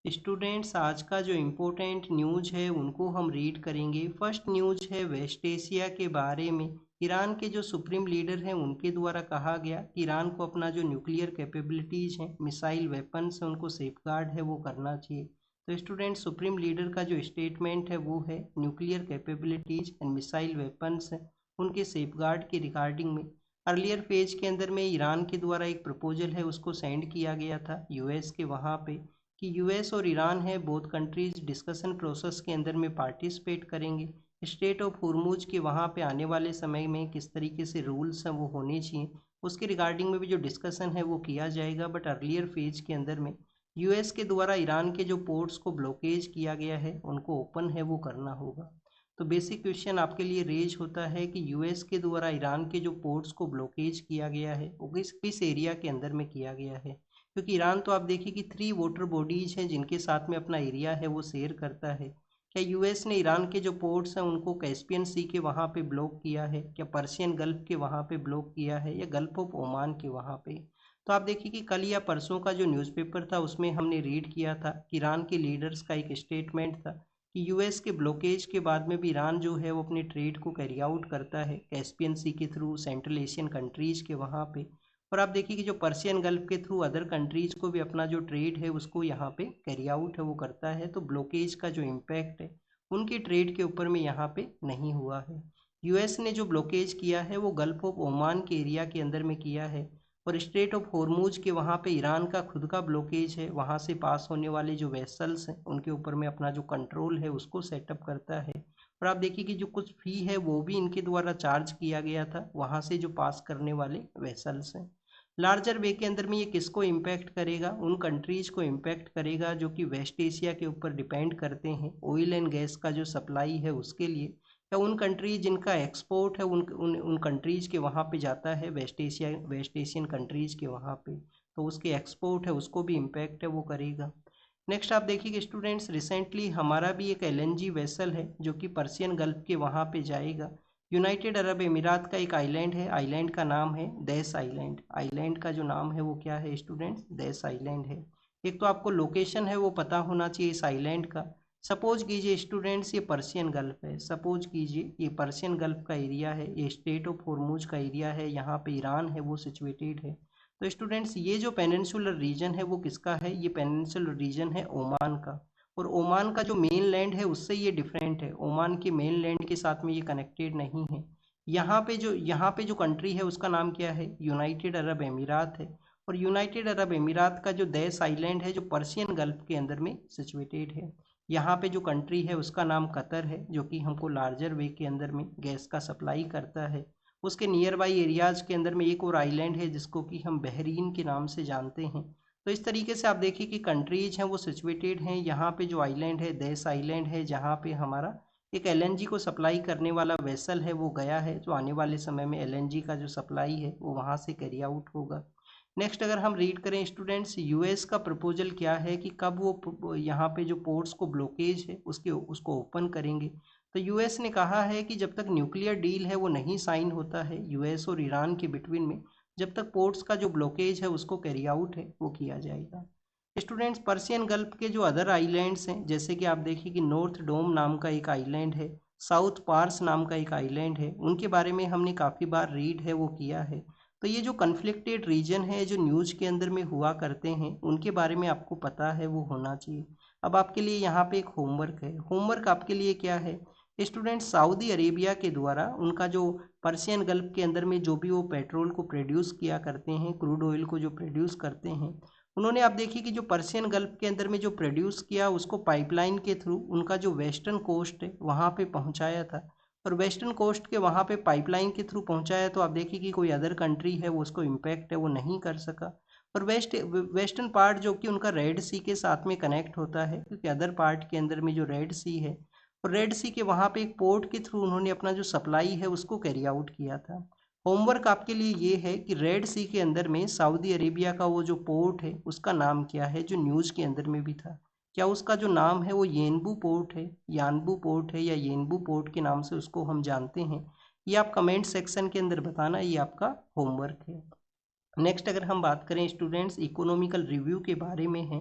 Students, आज का जो इम्पोर्टेंट न्यूज़ है उनको हम रीड करेंगे। फर्स्ट न्यूज़ है वेस्ट एशिया के बारे में। ईरान के जो सुप्रीम लीडर हैं उनके द्वारा कहा गया कि ईरान को अपना जो न्यूक्लियर कैपेबिलिटीज़ हैं, मिसाइल वेपन्स हैं, उनको सेफगार्ड है वो करना चाहिए। तो स्टूडेंट्स, सुप्रीम लीडर का जो स्टेटमेंट है वो है nuclear capabilities and missile weapons हैं उनके सेफगार्ड के रिगार्डिंग में। अर्लियर फेज के अंदर में ईरान के द्वारा एक प्रपोजल है उसको सेंड किया गया था यूएस के वहाँ पे कि यूएस और ईरान है बोथ कंट्रीज डिस्कशन प्रोसेस के अंदर में पार्टिसिपेट करेंगे। स्टेट ऑफ हुर्मुज के वहाँ पे आने वाले समय में किस तरीके से रूल्स हैं वो होने चाहिए, उसके रिगार्डिंग में भी जो डिस्कशन है वो किया जाएगा। बट अर्लियर फेज के अंदर में यूएस के द्वारा ईरान के जो पोर्ट्स को ब्लॉकेज किया गया है उनको ओपन है वो करना होगा। तो बेसिक क्वेश्चन आपके लिए रेज होता है कि यूएस के द्वारा ईरान के जो पोर्ट्स को ब्लॉकेज किया गया है वो किस एरिया के अंदर में किया गया है। क्योंकि ईरान तो आप देखिए कि 3 वाटर बॉडीज हैं जिनके साथ में अपना एरिया है वो शेयर करता है। क्या यूएस ने ईरान के जो पोर्ट्स हैं उनको कैस्पियन सी के वहाँ पे ब्लॉक किया है, क्या पर्शियन गल्फ के वहाँ पे ब्लॉक किया है, या गल्फ ऑफ ओमान के वहाँ पे। तो आप देखिए कि कल या परसों का जो न्यूज़पेपर था उसमें हमने रीड किया था कि ईरान के लीडर्स का एक स्टेटमेंट था कि यूएस के ब्लॉकेज के बाद में भी ईरान जो है वो अपने ट्रेड को कैरी आउट करता है कैस्पियन सी के थ्रू सेंट्रल एशियन कंट्रीज़ के वहाँ पे। और आप देखिए कि जो पर्शियन गल्फ के थ्रू अदर कंट्रीज़ को भी अपना जो ट्रेड है उसको यहाँ पे कैरी आउट है वो करता है। तो ब्लॉकेज का जो इम्पैक्ट है उनके ट्रेड के ऊपर में यहाँ पे नहीं हुआ है। यूएस ने जो ब्लॉकेज किया है वो गल्फ ऑफ ओमान के एरिया के अंदर में किया है। और स्ट्रेट ऑफ होर्मुज के वहाँ पे ईरान का खुद का ब्लॉकेज है, वहाँ से पास होने वाले जो वेसल्स हैं उनके ऊपर में अपना जो कंट्रोल है उसको सेटअप करता है। और आप देखिए कि जो कुछ फी है वो भी इनके द्वारा चार्ज किया गया था वहाँ से जो पास करने वाले वेसल्स हैं। लार्जर वे के अंदर में ये किसको इम्पैक्ट करेगा, उन कंट्रीज़ को इम्पैक्ट करेगा जो कि वेस्ट एशिया के ऊपर डिपेंड करते हैं ऑयल एंड गैस का जो सप्लाई है उसके लिए, या उन कंट्रीज जिनका एक्सपोर्ट है उन कंट्रीज़ के वहाँ पे जाता है वेस्ट एशियन कंट्रीज़ के वहाँ पे, तो उसके एक्सपोर्ट है उसको भी इम्पैक्ट है वो करेगा। नेक्स्ट आप देखिए कि स्टूडेंट्स, रिसेंटली हमारा भी एक एलएनजी वेसल है जो कि पर्शियन गल्फ के वहाँ पे जाएगा। यूनाइटेड अरब अमीरात का एक आइलैंड है, आइलैंड का नाम है दैस आइलैंड। आइलैंड का जो नाम है वो क्या है स्टूडेंट्स, दैस आइलैंड है। एक तो आपको लोकेशन है वो पता होना चाहिए इस आइलैंड का। सपोज कीजिए स्टूडेंट्स ये पर्शियन गल्फ है, सपोज कीजिए ये पर्शियन गल्फ का एरिया है, ये स्टेट ऑफ होर्मुज का एरिया है, यहाँ पे ईरान है वो सिचुएटेड है। तो स्टूडेंट्स ये जो पेनिनसुलर रीजन है वो किसका है, ये पेनिनसुलर रीजन है ओमान का। और ओमान का जो मेन लैंड है उससे ये डिफरेंट है, ओमान के मेन लैंड के साथ में ये कनेक्टेड नहीं है। यहाँ पे जो कंट्री है उसका नाम क्या है, यूनाइटेड अरब अमीरात है। और यूनाइटेड अरब अमीरात का जो दैस आइलैंड है जो पर्शियन गल्फ के अंदर में सिचुएटेड है। यहाँ पे जो कंट्री है उसका नाम कतर है जो कि हमको लार्जर वे के अंदर में गैस का सप्लाई करता है। उसके नियर बाई एरियाज़ के अंदर में एक और आइलैंड है जिसको कि हम बहरीन के नाम से जानते हैं। तो इस तरीके से आप देखिए कि कंट्रीज हैं वो सिचुएटेड हैं। यहाँ पे जो आइलैंड है दैस आइलैंड है जहाँ पे हमारा एक एलएनजी को सप्लाई करने वाला वेसल है वो गया है, जो आने वाले समय में एलएनजी का जो सप्लाई है वो वहाँ से कैरी आउट होगा। नेक्स्ट अगर हम रीड करें स्टूडेंट्स, यूएस का प्रपोजल क्या है कि कब वो यहाँ पे जो पोर्ट्स को ब्लॉकेज है उसको ओपन करेंगे। तो यूएस ने कहा है कि जब तक न्यूक्लियर डील है वो नहीं साइन होता है यूएस और ईरान के बिटवीन में, जब तक पोर्ट्स का जो ब्लॉकेज है उसको कैरी आउट है वो किया जाएगा। स्टूडेंट्स, पर्शियन गल्फ के जो अदर आइलैंड्स हैं जैसे कि आप देखिए कि नॉर्थ डोम नाम का एक आइलैंड है, साउथ पार्स नाम का एक आइलैंड है, उनके बारे में हमने काफ़ी बार रीड है वो किया है। तो ये जो कन्फ्लिक्टेड रीजन है जो न्यूज़ के अंदर में हुआ करते हैं उनके बारे में आपको पता है वो होना चाहिए। अब आपके लिए यहाँ पे एक होमवर्क है, होमवर्क आपके लिए क्या है स्टूडेंट, सऊदी अरेबिया के द्वारा उनका जो पर्शियन गल्फ के अंदर में जो भी वो पेट्रोल को प्रोड्यूस किया करते हैं, क्रूड ऑयल को जो प्रोड्यूस करते हैं, उन्होंने आप देखिए कि जो पर्शियन गल्फ के अंदर में जो प्रोड्यूस किया उसको पाइपलाइन के थ्रू उनका जो वेस्टर्न कोस्ट है वहाँ पे पहुँचाया था। और वेस्टर्न कोस्ट के वहाँ पे पाइपलाइन के थ्रू पहुँचाया तो आप देखिए कि कोई अदर कंट्री है वो उसको इम्पैक्ट है वो नहीं कर सका। और वेस्टर्न पार्ट जो कि उनका रेड सी के साथ में कनेक्ट होता है, क्योंकि अदर पार्ट के अंदर में जो रेड सी है और रेड सी के वहाँ पे एक पोर्ट के थ्रू उन्होंने अपना जो सप्लाई है उसको कैरी आउट किया था। होमवर्क आपके लिए ये है कि रेड सी के अंदर में सऊदी अरेबिया का वो जो पोर्ट है उसका नाम क्या है, जो न्यूज़ के अंदर में भी था। क्या उसका जो नाम है वो येनबू पोर्ट है, यानबू पोर्ट है, या येनबू पोर्ट के नाम से उसको हम जानते हैं? ये आप कमेंट सेक्शन के अंदर बताना, ये आपका होमवर्क है। नेक्स्ट अगर हम बात करें स्टूडेंट्स इकोनॉमिकल रिव्यू के बारे में है,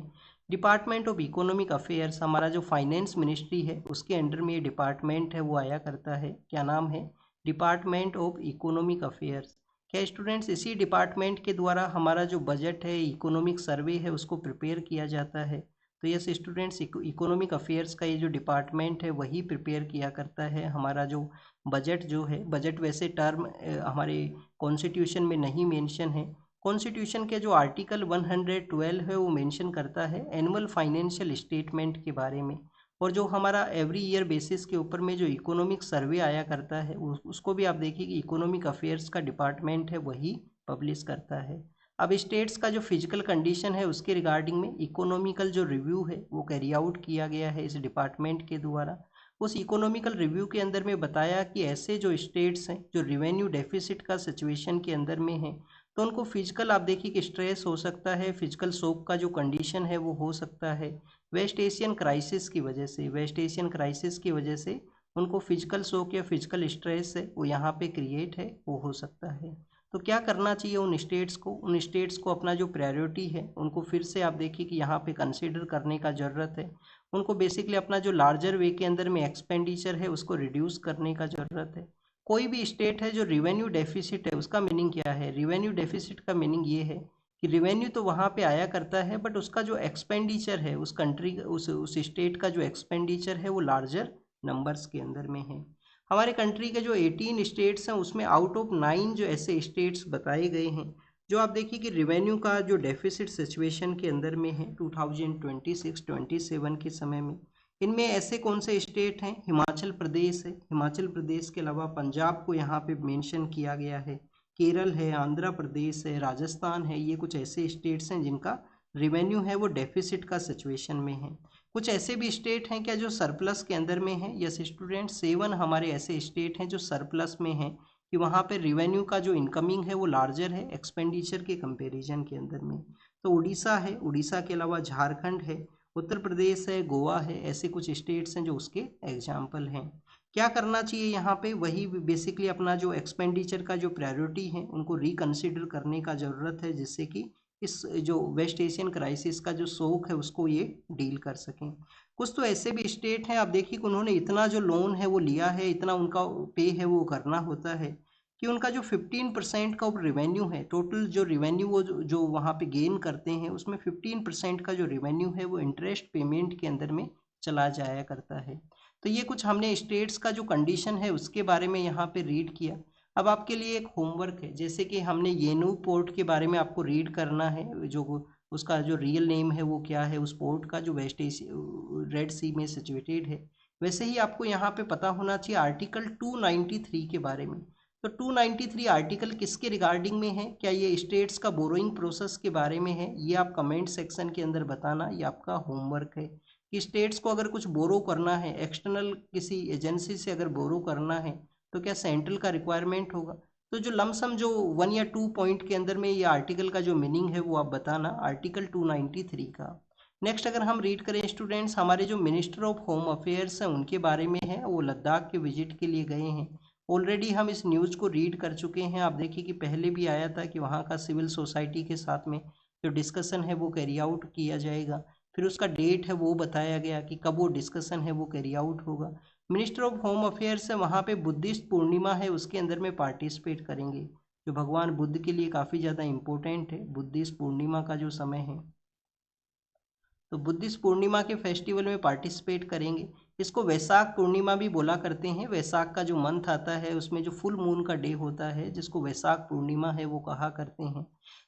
डिपार्टमेंट ऑफ इकोनॉमिक अफेयर्स, हमारा जो फाइनेंस मिनिस्ट्री है उसके अंडर में ये डिपार्टमेंट है वो आया करता है। क्या नाम है? Department of economic affairs. क्या स्टूडेंट्स, इसी डिपार्टमेंट के द्वारा हमारा जो बजट है, इकोनॉमिक सर्वे है, उसको प्रिपेयर किया जाता है। तो यस स्टूडेंट्स, इकोनॉमिक अफेयर्स का ये जो डिपार्टमेंट है वही प्रिपेयर किया करता है हमारा जो बजट जो है। बजट वैसे टर्म हमारे कॉन्स्टिट्यूशन में नहीं मेंशन है। कॉन्स्टिट्यूशन के जो आर्टिकल 112 है वो मेंशन करता है एनुअल फाइनेंशियल स्टेटमेंट के बारे में। और जो हमारा एवरी ईयर बेसिस के ऊपर में जो इकोनॉमिक सर्वे आया करता है उसको भी आप देखिए कि इकोनॉमिक अफेयर्स का डिपार्टमेंट है वही पब्लिश करता है। अब स्टेट्स का जो फिजिकल कंडीशन है उसके रिगार्डिंग में इकोनॉमिकल जो रिव्यू है वो कैरी आउट किया गया है इस डिपार्टमेंट के द्वारा। उस इकोनॉमिकल रिव्यू के अंदर में बताया कि ऐसे जो स्टेट्स हैं जो रिवेन्यू डेफिसिट का सिचुएशन के अंदर में हैं, तो उनको फिजिकल आप देखिए कि स्ट्रेस हो सकता है, फिजिकल शॉक का जो कंडीशन है वो हो सकता है। वेस्ट एशियन क्राइसिस की वजह से, वेस्ट एशियन क्राइसिस की वजह से उनको फिजिकल शॉक या फिजिकल स्ट्रेस है वो यहाँ पे क्रिएट है वो हो सकता है। तो क्या करना चाहिए उन स्टेट्स को अपना जो प्रायोरिटी है उनको फिर से आप देखिए कि यहाँ पे कंसिडर करने का ज़रूरत है। उनको बेसिकली अपना जो लार्जर वे के अंदर में एक्सपेंडिचर है उसको रिड्यूस करने का ज़रूरत है। कोई भी स्टेट है जो रिवेन्यू डेफिसिट है, उसका मीनिंग क्या है? रिवेन्यू डेफिसिट का मीनिंग ये है कि रिवेन्यू तो वहाँ पे आया करता है बट उसका जो एक्सपेंडिचर है उस कंट्री उस स्टेट का जो एक्सपेंडिचर है वो लार्जर नंबर्स के अंदर में है। हमारे कंट्री के जो 18 स्टेट्स हैं उसमें आउट ऑफ 9 जो ऐसे स्टेट्स बताए गए हैं जो आप देखिए कि रिवेन्यू का जो डेफिसिट सिचुएशन के अंदर में है 2026-27 के समय में। इनमें ऐसे कौन से स्टेट हैं? हिमाचल प्रदेश है, हिमाचल प्रदेश के अलावा पंजाब को यहाँ पे मेंशन किया गया है, केरल है, आंध्र प्रदेश है, राजस्थान है। ये कुछ ऐसे स्टेट्स हैं जिनका रिवेन्यू है वो डेफिसिट का सिचुएशन में है। कुछ ऐसे भी स्टेट हैं क्या जो सरप्लस के अंदर में हैं? यस स्टूडेंट, 7 हमारे ऐसे स्टेट हैं जो सरप्लस में हैं कि वहाँ पे रिवेन्यू का जो इनकमिंग है वो लार्जर है एक्सपेंडिचर के कंपैरिजन के अंदर में। तो उड़ीसा है, उड़ीसा के अलावा झारखंड है, उत्तर प्रदेश है, गोवा है, ऐसे कुछ स्टेट्स हैं जो उसके एग्जाम्पल हैं। क्या करना चाहिए यहाँ पे? वही बेसिकली अपना जो एक्सपेंडिचर का जो प्रायोरिटी है उनको रिकन्सिडर करने का ज़रूरत है, जिससे कि इस जो वेस्ट एशियन क्राइसिस का जो शोक है उसको ये डील कर सकें। कुछ तो ऐसे भी स्टेट हैं आप देखिए कि उन्होंने इतना जो लोन है वो लिया है, इतना उनका पे है वो करना होता है कि उनका जो 15% का रिवेन्यू है, टोटल जो रिवेन्यू वो जो वहाँ पे गेन करते हैं उसमें 15% का जो रिवेन्यू है वो इंटरेस्ट पेमेंट के अंदर में चला जाया करता है। तो ये कुछ हमने स्टेट्स का जो कंडीशन है उसके बारे में यहाँ पे रीड किया। अब आपके लिए एक होमवर्क है, जैसे कि हमने येनू पोर्ट के बारे में आपको रीड करना है, जो उसका जो रियल नेम है वो क्या है उस पोर्ट का जो वेस्ट रेड सी में सिचुएटेड है। वैसे ही आपको यहाँ पे पता होना चाहिए आर्टिकल 293 के बारे में। तो 293 आर्टिकल किसके रिगार्डिंग में है? क्या ये स्टेट्स का बोरोइंग प्रोसेस के बारे में है? ये आप कमेंट सेक्शन के अंदर बताना, ये आपका होमवर्क है कि स्टेट्स को अगर कुछ बोरो करना है, एक्सटर्नल किसी एजेंसी से अगर बोरो करना है तो क्या सेंट्रल का रिक्वायरमेंट होगा? तो जो लमसम जो 1 या 2 पॉइंट के अंदर में ये आर्टिकल का जो मीनिंग है वो आप बताना, आर्टिकल 293 का। नेक्स्ट अगर हम रीड करें स्टूडेंट्स, हमारे जो मिनिस्टर ऑफ होम अफेयर्स हैं उनके बारे में है, वो लद्दाख के विजिट के लिए गए हैं। ऑलरेडी हम इस न्यूज़ को रीड कर चुके हैं, आप देखिए कि पहले भी आया था कि वहाँ का सिविल सोसाइटी के साथ में जो डिस्कशन है वो कैरी आउट किया जाएगा। फिर उसका डेट है वो बताया गया कि कब वो डिस्कशन है वो कैरी आउट होगा। मिनिस्टर ऑफ होम अफेयर्स है, वहाँ पे बुद्धिस्ट पूर्णिमा है उसके अंदर में पार्टिसिपेट करेंगे, जो भगवान बुद्ध के लिए काफ़ी ज़्यादा इम्पोर्टेंट है बुद्धिस्ट पूर्णिमा का जो समय है। तो बुद्धिस्ट पूर्णिमा के फेस्टिवल में पार्टिसिपेट करेंगे। इसको वैशाख पूर्णिमा भी बोला करते हैं। वैशाख का जो मंथ आता है उसमें जो फुल मून का डे होता है जिसको वैशाख पूर्णिमा है वो कहा करते हैं।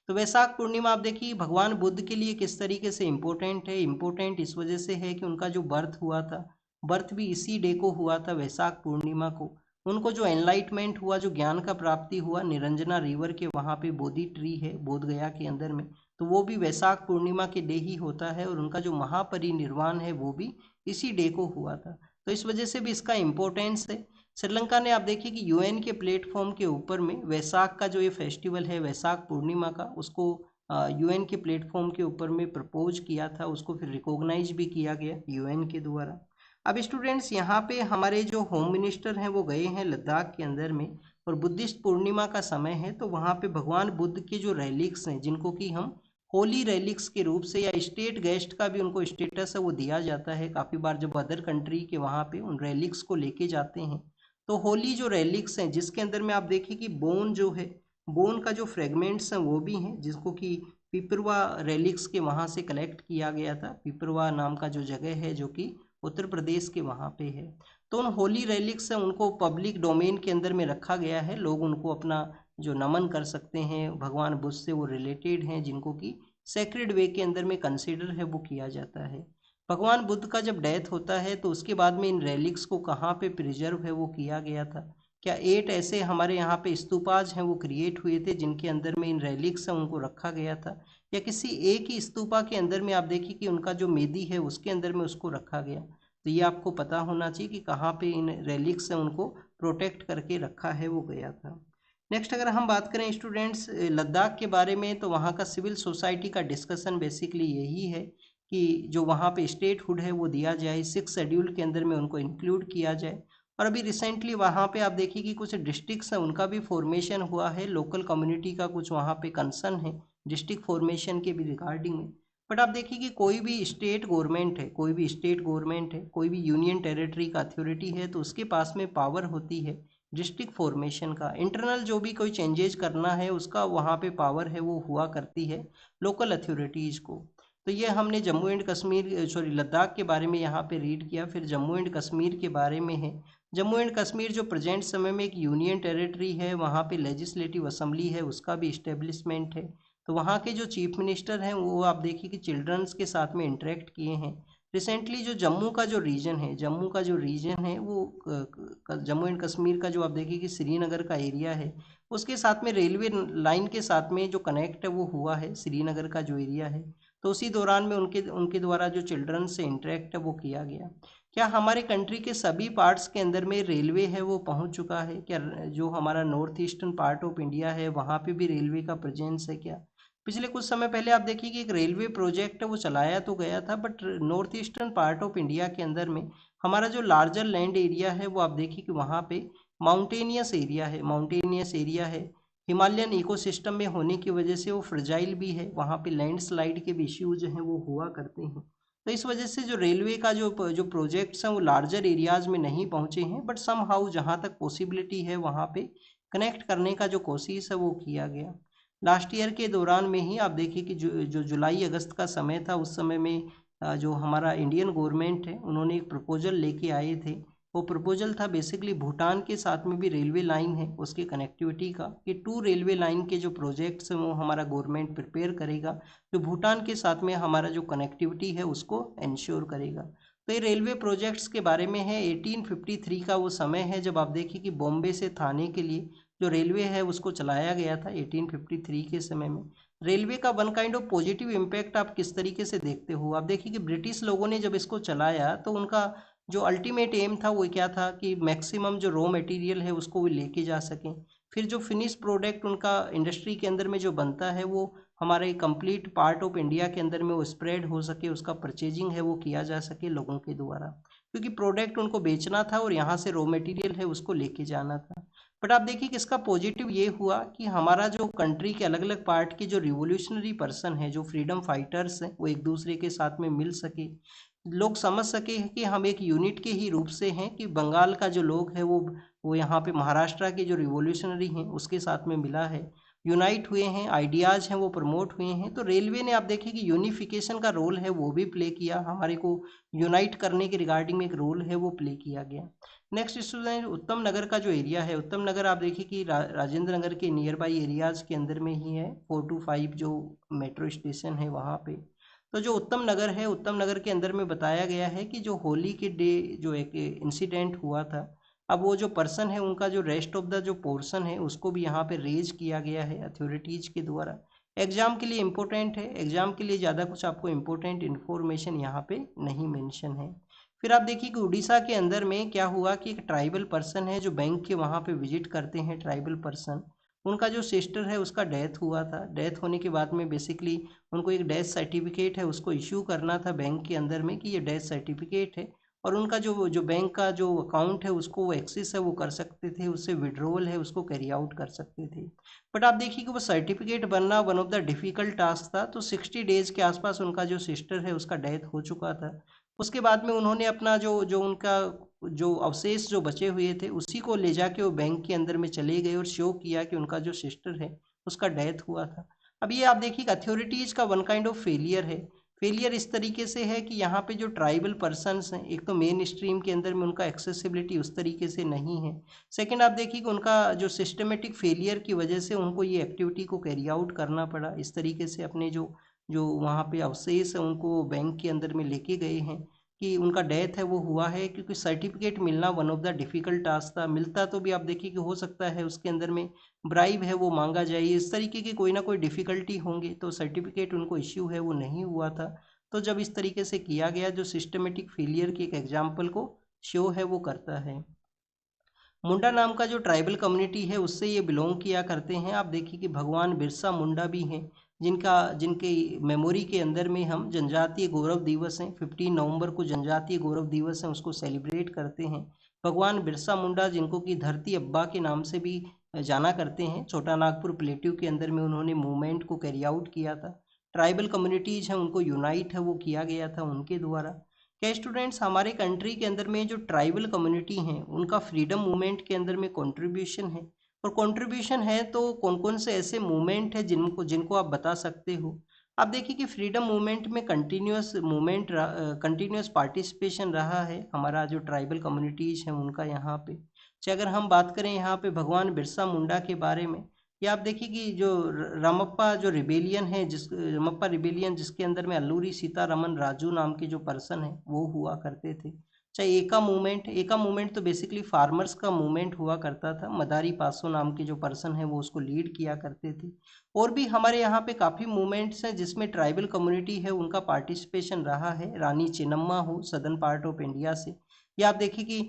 तो वैशाख पूर्णिमा आप देखिए भगवान बुद्ध के लिए किस तरीके से इम्पोर्टेंट है। इम्पोर्टेंट इस वजह से है कि उनका जो बर्थ हुआ था, बर्थ भी इसी डे को हुआ था, वैशाख पूर्णिमा को। उनको जो एनलाइटमेंट हुआ, जो ज्ञान का प्राप्ति हुआ, निरंजना रिवर के वहाँ पे बोधि ट्री है बोध गया के अंदर में, तो वो भी वैशाख पूर्णिमा के डे ही होता है। और उनका जो महापरिनिर्वाण है वो भी इसी डे को हुआ था। तो इस वजह से भी इसका इम्पोर्टेंस है। श्रीलंका ने आप देखिए कि यूएन के प्लेटफॉर्म के ऊपर में वैशाख का जो ये फेस्टिवल है वैशाख पूर्णिमा का, उसको यूएन के प्लेटफॉर्म के ऊपर में प्रपोज किया था, उसको फिर रिकॉग्नाइज भी किया गया यूएन के द्वारा। अब स्टूडेंट्स यहाँ पे हमारे जो होम मिनिस्टर हैं वो गए हैं लद्दाख के अंदर में, और बुद्धिस्ट पूर्णिमा का समय है तो वहाँ पे भगवान बुद्ध के जो रेलिक्स हैं जिनको कि हम होली रेलिक्स के रूप से, या स्टेट गेस्ट का भी उनको स्टेटस है वो दिया जाता है। काफ़ी बार जब अदर कंट्री के वहाँ पे उन रेलिक्स को लेके जाते हैं, तो होली जो रेलिक्स हैं जिसके अंदर में आप देखिए कि बोन जो है, बोन का जो फ्रेगमेंट्स हैं वो भी हैं, जिसको कि पिपरवा रेलिक्स के वहाँ से कलेक्ट किया गया था। पिपरवा नाम का जो जगह है जो कि उत्तर प्रदेश के वहाँ पे है। तो उन होली रेलिक्स हैं उनको पब्लिक डोमेन के अंदर में रखा गया है। लोग उनको अपना जो नमन कर सकते हैं, भगवान बुद्ध से वो रिलेटेड हैं, जिनको कि सेक्रेड वे के अंदर में कंसिडर है वो किया जाता है। भगवान बुद्ध का जब डेथ होता है तो उसके बाद में इन रेलिक्स को कहाँ पे प्रिजर्व है वो किया गया था। क्या 8 ऐसे हमारे यहाँ पे स्तूपाज हैं वो क्रिएट हुए थे जिनके अंदर में इन रेलिक्स हैं उनको रखा गया था, या किसी एक ही स्तूपा के अंदर में आप देखिए कि उनका जो मेदी है उसके अंदर में उसको रखा गया। तो ये आपको पता होना चाहिए कि कहाँ पे इन रेलिक्स हैं उनको प्रोटेक्ट करके रखा है वो गया था। नेक्स्ट अगर हम बात करें स्टूडेंट्स लद्दाख के बारे में, तो वहाँ का सिविल सोसाइटी का डिस्कशन बेसिकली यही है कि जो वहाँ पे स्टेटहुड है वो दिया जाए, 6 शेड्यूल के अंदर में उनको इंक्लूड किया जाए। और अभी रिसेंटली वहाँ पे आप देखिए कि कुछ डिस्ट्रिक्ट्स हैं उनका भी फॉर्मेशन हुआ है, लोकल कम्युनिटी का कुछ वहाँ पे कंसर्न है डिस्ट्रिक्ट फॉर्मेशन के भी रिगार्डिंग में। बट आप देखिए कि कोई भी स्टेट गवर्नमेंट है, कोई भी स्टेट गवर्नमेंट है, कोई भी यूनियन टेरिटरी का अथॉरिटी है, तो उसके पास में पावर होती है डिस्ट्रिक्ट फॉर्मेशन का। इंटरनल जो भी कोई चेंजेज करना है उसका वहाँ पे पावर है वो हुआ करती है लोकल अथॉरिटीज़ को। तो ये हमने जम्मू एंड कश्मीर सॉरी लद्दाख के बारे में यहाँ पे रीड किया। फिर जम्मू एंड कश्मीर के बारे में है। जम्मू एंड कश्मीर जो प्रेजेंट समय में एक यूनियन टेरिटरी है, वहाँ पे लेजिस्लेटिव असम्बली है, उसका भी इस्टेब्लिशमेंट है। तो वहाँ के जो चीफ मिनिस्टर हैं वो आप देखिए कि चिल्ड्रंस के साथ में इंटरेक्ट किए हैं। रिसेंटली जो जम्मू का जो रीजन है, जम्मू का जो रीजन है वो जम्मू एंड कश्मीर का जो आप देखिए कि श्रीनगर का एरिया है, उसके साथ में रेलवे लाइन के साथ में जो कनेक्ट है वो हुआ है श्रीनगर का जो एरिया है। तो उसी दौरान में उनके उनके द्वारा जो चिल्ड्रन से इंटरेक्ट है वो किया गया। क्या हमारे कंट्री के सभी पार्ट्स के अंदर में रेलवे है वो पहुंच चुका है क्या? जो हमारा north eastern part of India है वहाँ पे भी रेलवे का प्रेजेंस है क्या? पिछले कुछ समय पहले आप देखिए कि एक रेलवे प्रोजेक्ट है वो चलाया तो गया था, but north eastern part of India के अंदर में हमारा जो लार्जर लैंड एरिया है वो आप देखिए कि वहाँ पे माउंटेनियस एरिया है, माउंटेनियस एरिया है। हिमालयन इकोसिस्टम में होने की वजह से वो फ्रजाइल भी है, वहाँ पे लैंडस्लाइड के भी इश्यूज हैं वो हुआ करते हैं। तो इस वजह से जो रेलवे का जो प्रोजेक्ट्स हैं वो लार्जर एरियाज में नहीं पहुँचे हैं, बट सम हाउ जहाँ तक पॉसिबिलिटी है वहाँ पे कनेक्ट करने का जो कोशिश है वो किया गया। लास्ट ईयर के दौरान में ही आप देखिए कि जो जुलाई अगस्त का समय था, उस समय में जो हमारा इंडियन गवर्नमेंट है उन्होंने एक प्रपोजल लेके आए थे। वो प्रपोजल था बेसिकली भूटान के साथ में भी रेलवे लाइन है उसके कनेक्टिविटी का, कि 2 रेलवे लाइन के जो प्रोजेक्ट्स हैं वो हमारा गवर्नमेंट प्रिपेयर करेगा, जो भूटान के साथ में हमारा जो कनेक्टिविटी है उसको इंश्योर करेगा। तो ये रेलवे प्रोजेक्ट्स के बारे में है। 1853 का वो समय है जब आप देखिए कि बॉम्बे से थाने के लिए जो रेलवे है उसको चलाया गया था 1853 के समय में। रेलवे का one kind of positive impact आप किस तरीके से देखते हो? आप देखिए कि ब्रिटिश लोगों ने जब इसको चलाया तो उनका जो अल्टीमेट एम था वो क्या था कि मैक्सिमम जो रॉ मटेरियल है उसको वो लेके जा सकें, फिर जो फिनिश प्रोडक्ट उनका इंडस्ट्री के अंदर में जो बनता है वो हमारे कंप्लीट पार्ट ऑफ इंडिया के अंदर में वो स्प्रेड हो सके, उसका परचेजिंग है वो किया जा सके लोगों के द्वारा, क्योंकि प्रोडक्ट उनको बेचना था और यहाँ से रॉ मटेरियल है उसको लेके जाना था। बट आप देखिए कि इसका पॉजिटिव ये हुआ कि हमारा जो कंट्री के अलग अलग पार्ट के जो रिवोल्यूशनरी पर्सन है, जो फ्रीडम फाइटर्स हैं, वो एक दूसरे के साथ में मिल सके, लोग समझ सके कि हम एक यूनिट के ही रूप से हैं, कि बंगाल का जो लोग है वो यहाँ पे महाराष्ट्र के जो रिवोल्यूशनरी हैं उसके साथ में मिला है, यूनाइट हुए हैं, आइडियाज़ हैं वो प्रमोट हुए हैं। तो रेलवे ने आप देखिए कि यूनिफिकेशन का रोल है वो भी प्ले किया, हमारे को यूनाइट करने के रिगार्डिंग में एक रोल है वो प्ले किया गया। नेक्स्ट स्टूडेंट उत्तम नगर का जो एरिया है, उत्तम नगर आप देखिए कि राजेंद्र नगर के नियर बाई एरियाज़ के अंदर में ही है, 4 to 5 जो मेट्रो स्टेशन है वहाँ पे। तो जो उत्तम नगर है, उत्तम नगर के अंदर में बताया गया है कि जो होली के डे जो एक इंसिडेंट हुआ था, अब वो जो पर्सन है उनका जो रेस्ट ऑफ द जो पोर्शन है उसको भी यहाँ पे रेज किया गया है अथॉरिटीज़ के द्वारा। एग्जाम के लिए इम्पोर्टेंट है, एग्जाम के लिए ज़्यादा कुछ आपको इम्पोर्टेंट इन्फॉर्मेशन यहाँ पे नहीं मेंशन है। फिर आप देखिए कि उड़ीसा के अंदर में क्या हुआ कि एक ट्राइबल पर्सन है जो बैंक के वहाँ पे विजिट करते हैं, ट्राइबल पर्सन, उनका जो सिस्टर है उसका डेथ हुआ था। डेथ होने के बाद में बेसिकली उनको एक डेथ सर्टिफिकेट है उसको इश्यू करना था बैंक के अंदर में कि ये डेथ सर्टिफिकेट है, और उनका जो जो बैंक का जो अकाउंट है उसको वो एक्सेस है वो कर सकते थे, उससे विड्रॉल है उसको कैरी आउट कर सकते थे। बट आप देखिए कि वो सर्टिफिकेट बनना one of the difficult task था। तो 60 डेज़ के आसपास उनका जो सिस्टर है उसका डेथ हो चुका था। उसके बाद में उन्होंने अपना जो जो उनका जो अवशेष जो बचे हुए थे उसी को ले जाके वो बैंक के अंदर में चले गए और शो किया कि उनका जो सिस्टर है उसका डेथ हुआ था। अब ये आप देखिए अथॉरिटीज़ का वन काइंड ऑफ फेलियर है। फेलियर इस तरीके से है कि यहाँ पे जो ट्राइबल पर्सन्स हैं, एक तो मेन स्ट्रीम के अंदर में उनका एक्सेसिबिलिटी उस तरीके से नहीं है। सेकंड आप देखिए कि उनका जो सिस्टमेटिक फेलियर की वजह से उनको ये एक्टिविटी को कैरी आउट करना पड़ा। इस तरीके से अपने जो जो वहाँ पे अवशेष है उनको बैंक के अंदर में लेके गए हैं कि उनका डेथ है वो हुआ है, क्योंकि सर्टिफिकेट मिलना one of the difficult task था। मिलता तो भी आप देखिए कि हो सकता है उसके अंदर में ब्राइब है वो मांगा जाए, इस तरीके की कोई ना कोई डिफ़िकल्टी होंगी, तो सर्टिफिकेट उनको इश्यू है वो नहीं हुआ था। तो जब इस तरीके से किया गया जो सिस्टमेटिक फेलियर की एक एग्जाम्पल को शो है वो करता है। मुंडा नाम का जो ट्राइबल कम्युनिटी है उससे ये बिलोंग किया करते हैं। आप देखिए कि भगवान बिरसा मुंडा भी हैं जिनका जिनके मेमोरी के अंदर में हम जनजातीय गौरव दिवस हैं 15 नवंबर को जनजातीय गौरव दिवस है उसको सेलिब्रेट करते हैं। भगवान बिरसा मुंडा जिनको कि धरती अब्बा के नाम से भी जाना करते हैं, छोटा नागपुर प्लेट्यू के अंदर में उन्होंने मूवमेंट को कैरी आउट किया था। ट्राइबल कम्युनिटीज़ हैं उनको यूनाइट है वो किया गया था उनके द्वारा। क्या स्टूडेंट्स हमारे कंट्री के अंदर में जो ट्राइबल कम्युनिटी हैं उनका फ्रीडम मूवमेंट के अंदर में कंट्रीब्यूशन है, और कंट्रीब्यूशन है तो कौन कौन से ऐसे मूवमेंट है जिनको जिनको आप बता सकते हो? आप देखिए कि फ्रीडम मूवमेंट में कंटिन्यूस मूवमेंट कंटिन्यूस पार्टिसिपेशन रहा है हमारा जो ट्राइबल कम्युनिटीज़ हैं उनका यहाँ पे। चाहे अगर हम बात करें यहाँ पे भगवान बिरसा मुंडा के बारे में, या आप देखिए कि जो रामप्पा जो रिबेलियन है जिस रामप्पा रिबेलियन जिसके अंदर में अल्लूरी सीतारमन राजू नाम के जो पर्सन है वो हुआ करते थे। चाहे एका मूवमेंट तो बेसिकली फार्मर्स का मूवमेंट हुआ करता था, मदारी पासो नाम के जो पर्सन है वो उसको लीड किया करते थे। और भी हमारे यहाँ पे काफ़ी मूवमेंट्स हैं जिसमें ट्राइबल कम्युनिटी है उनका पार्टिसिपेशन रहा है। रानी चेन्नम्मा हो सदर्न पार्ट ऑफ इंडिया से, या आप देखिए कि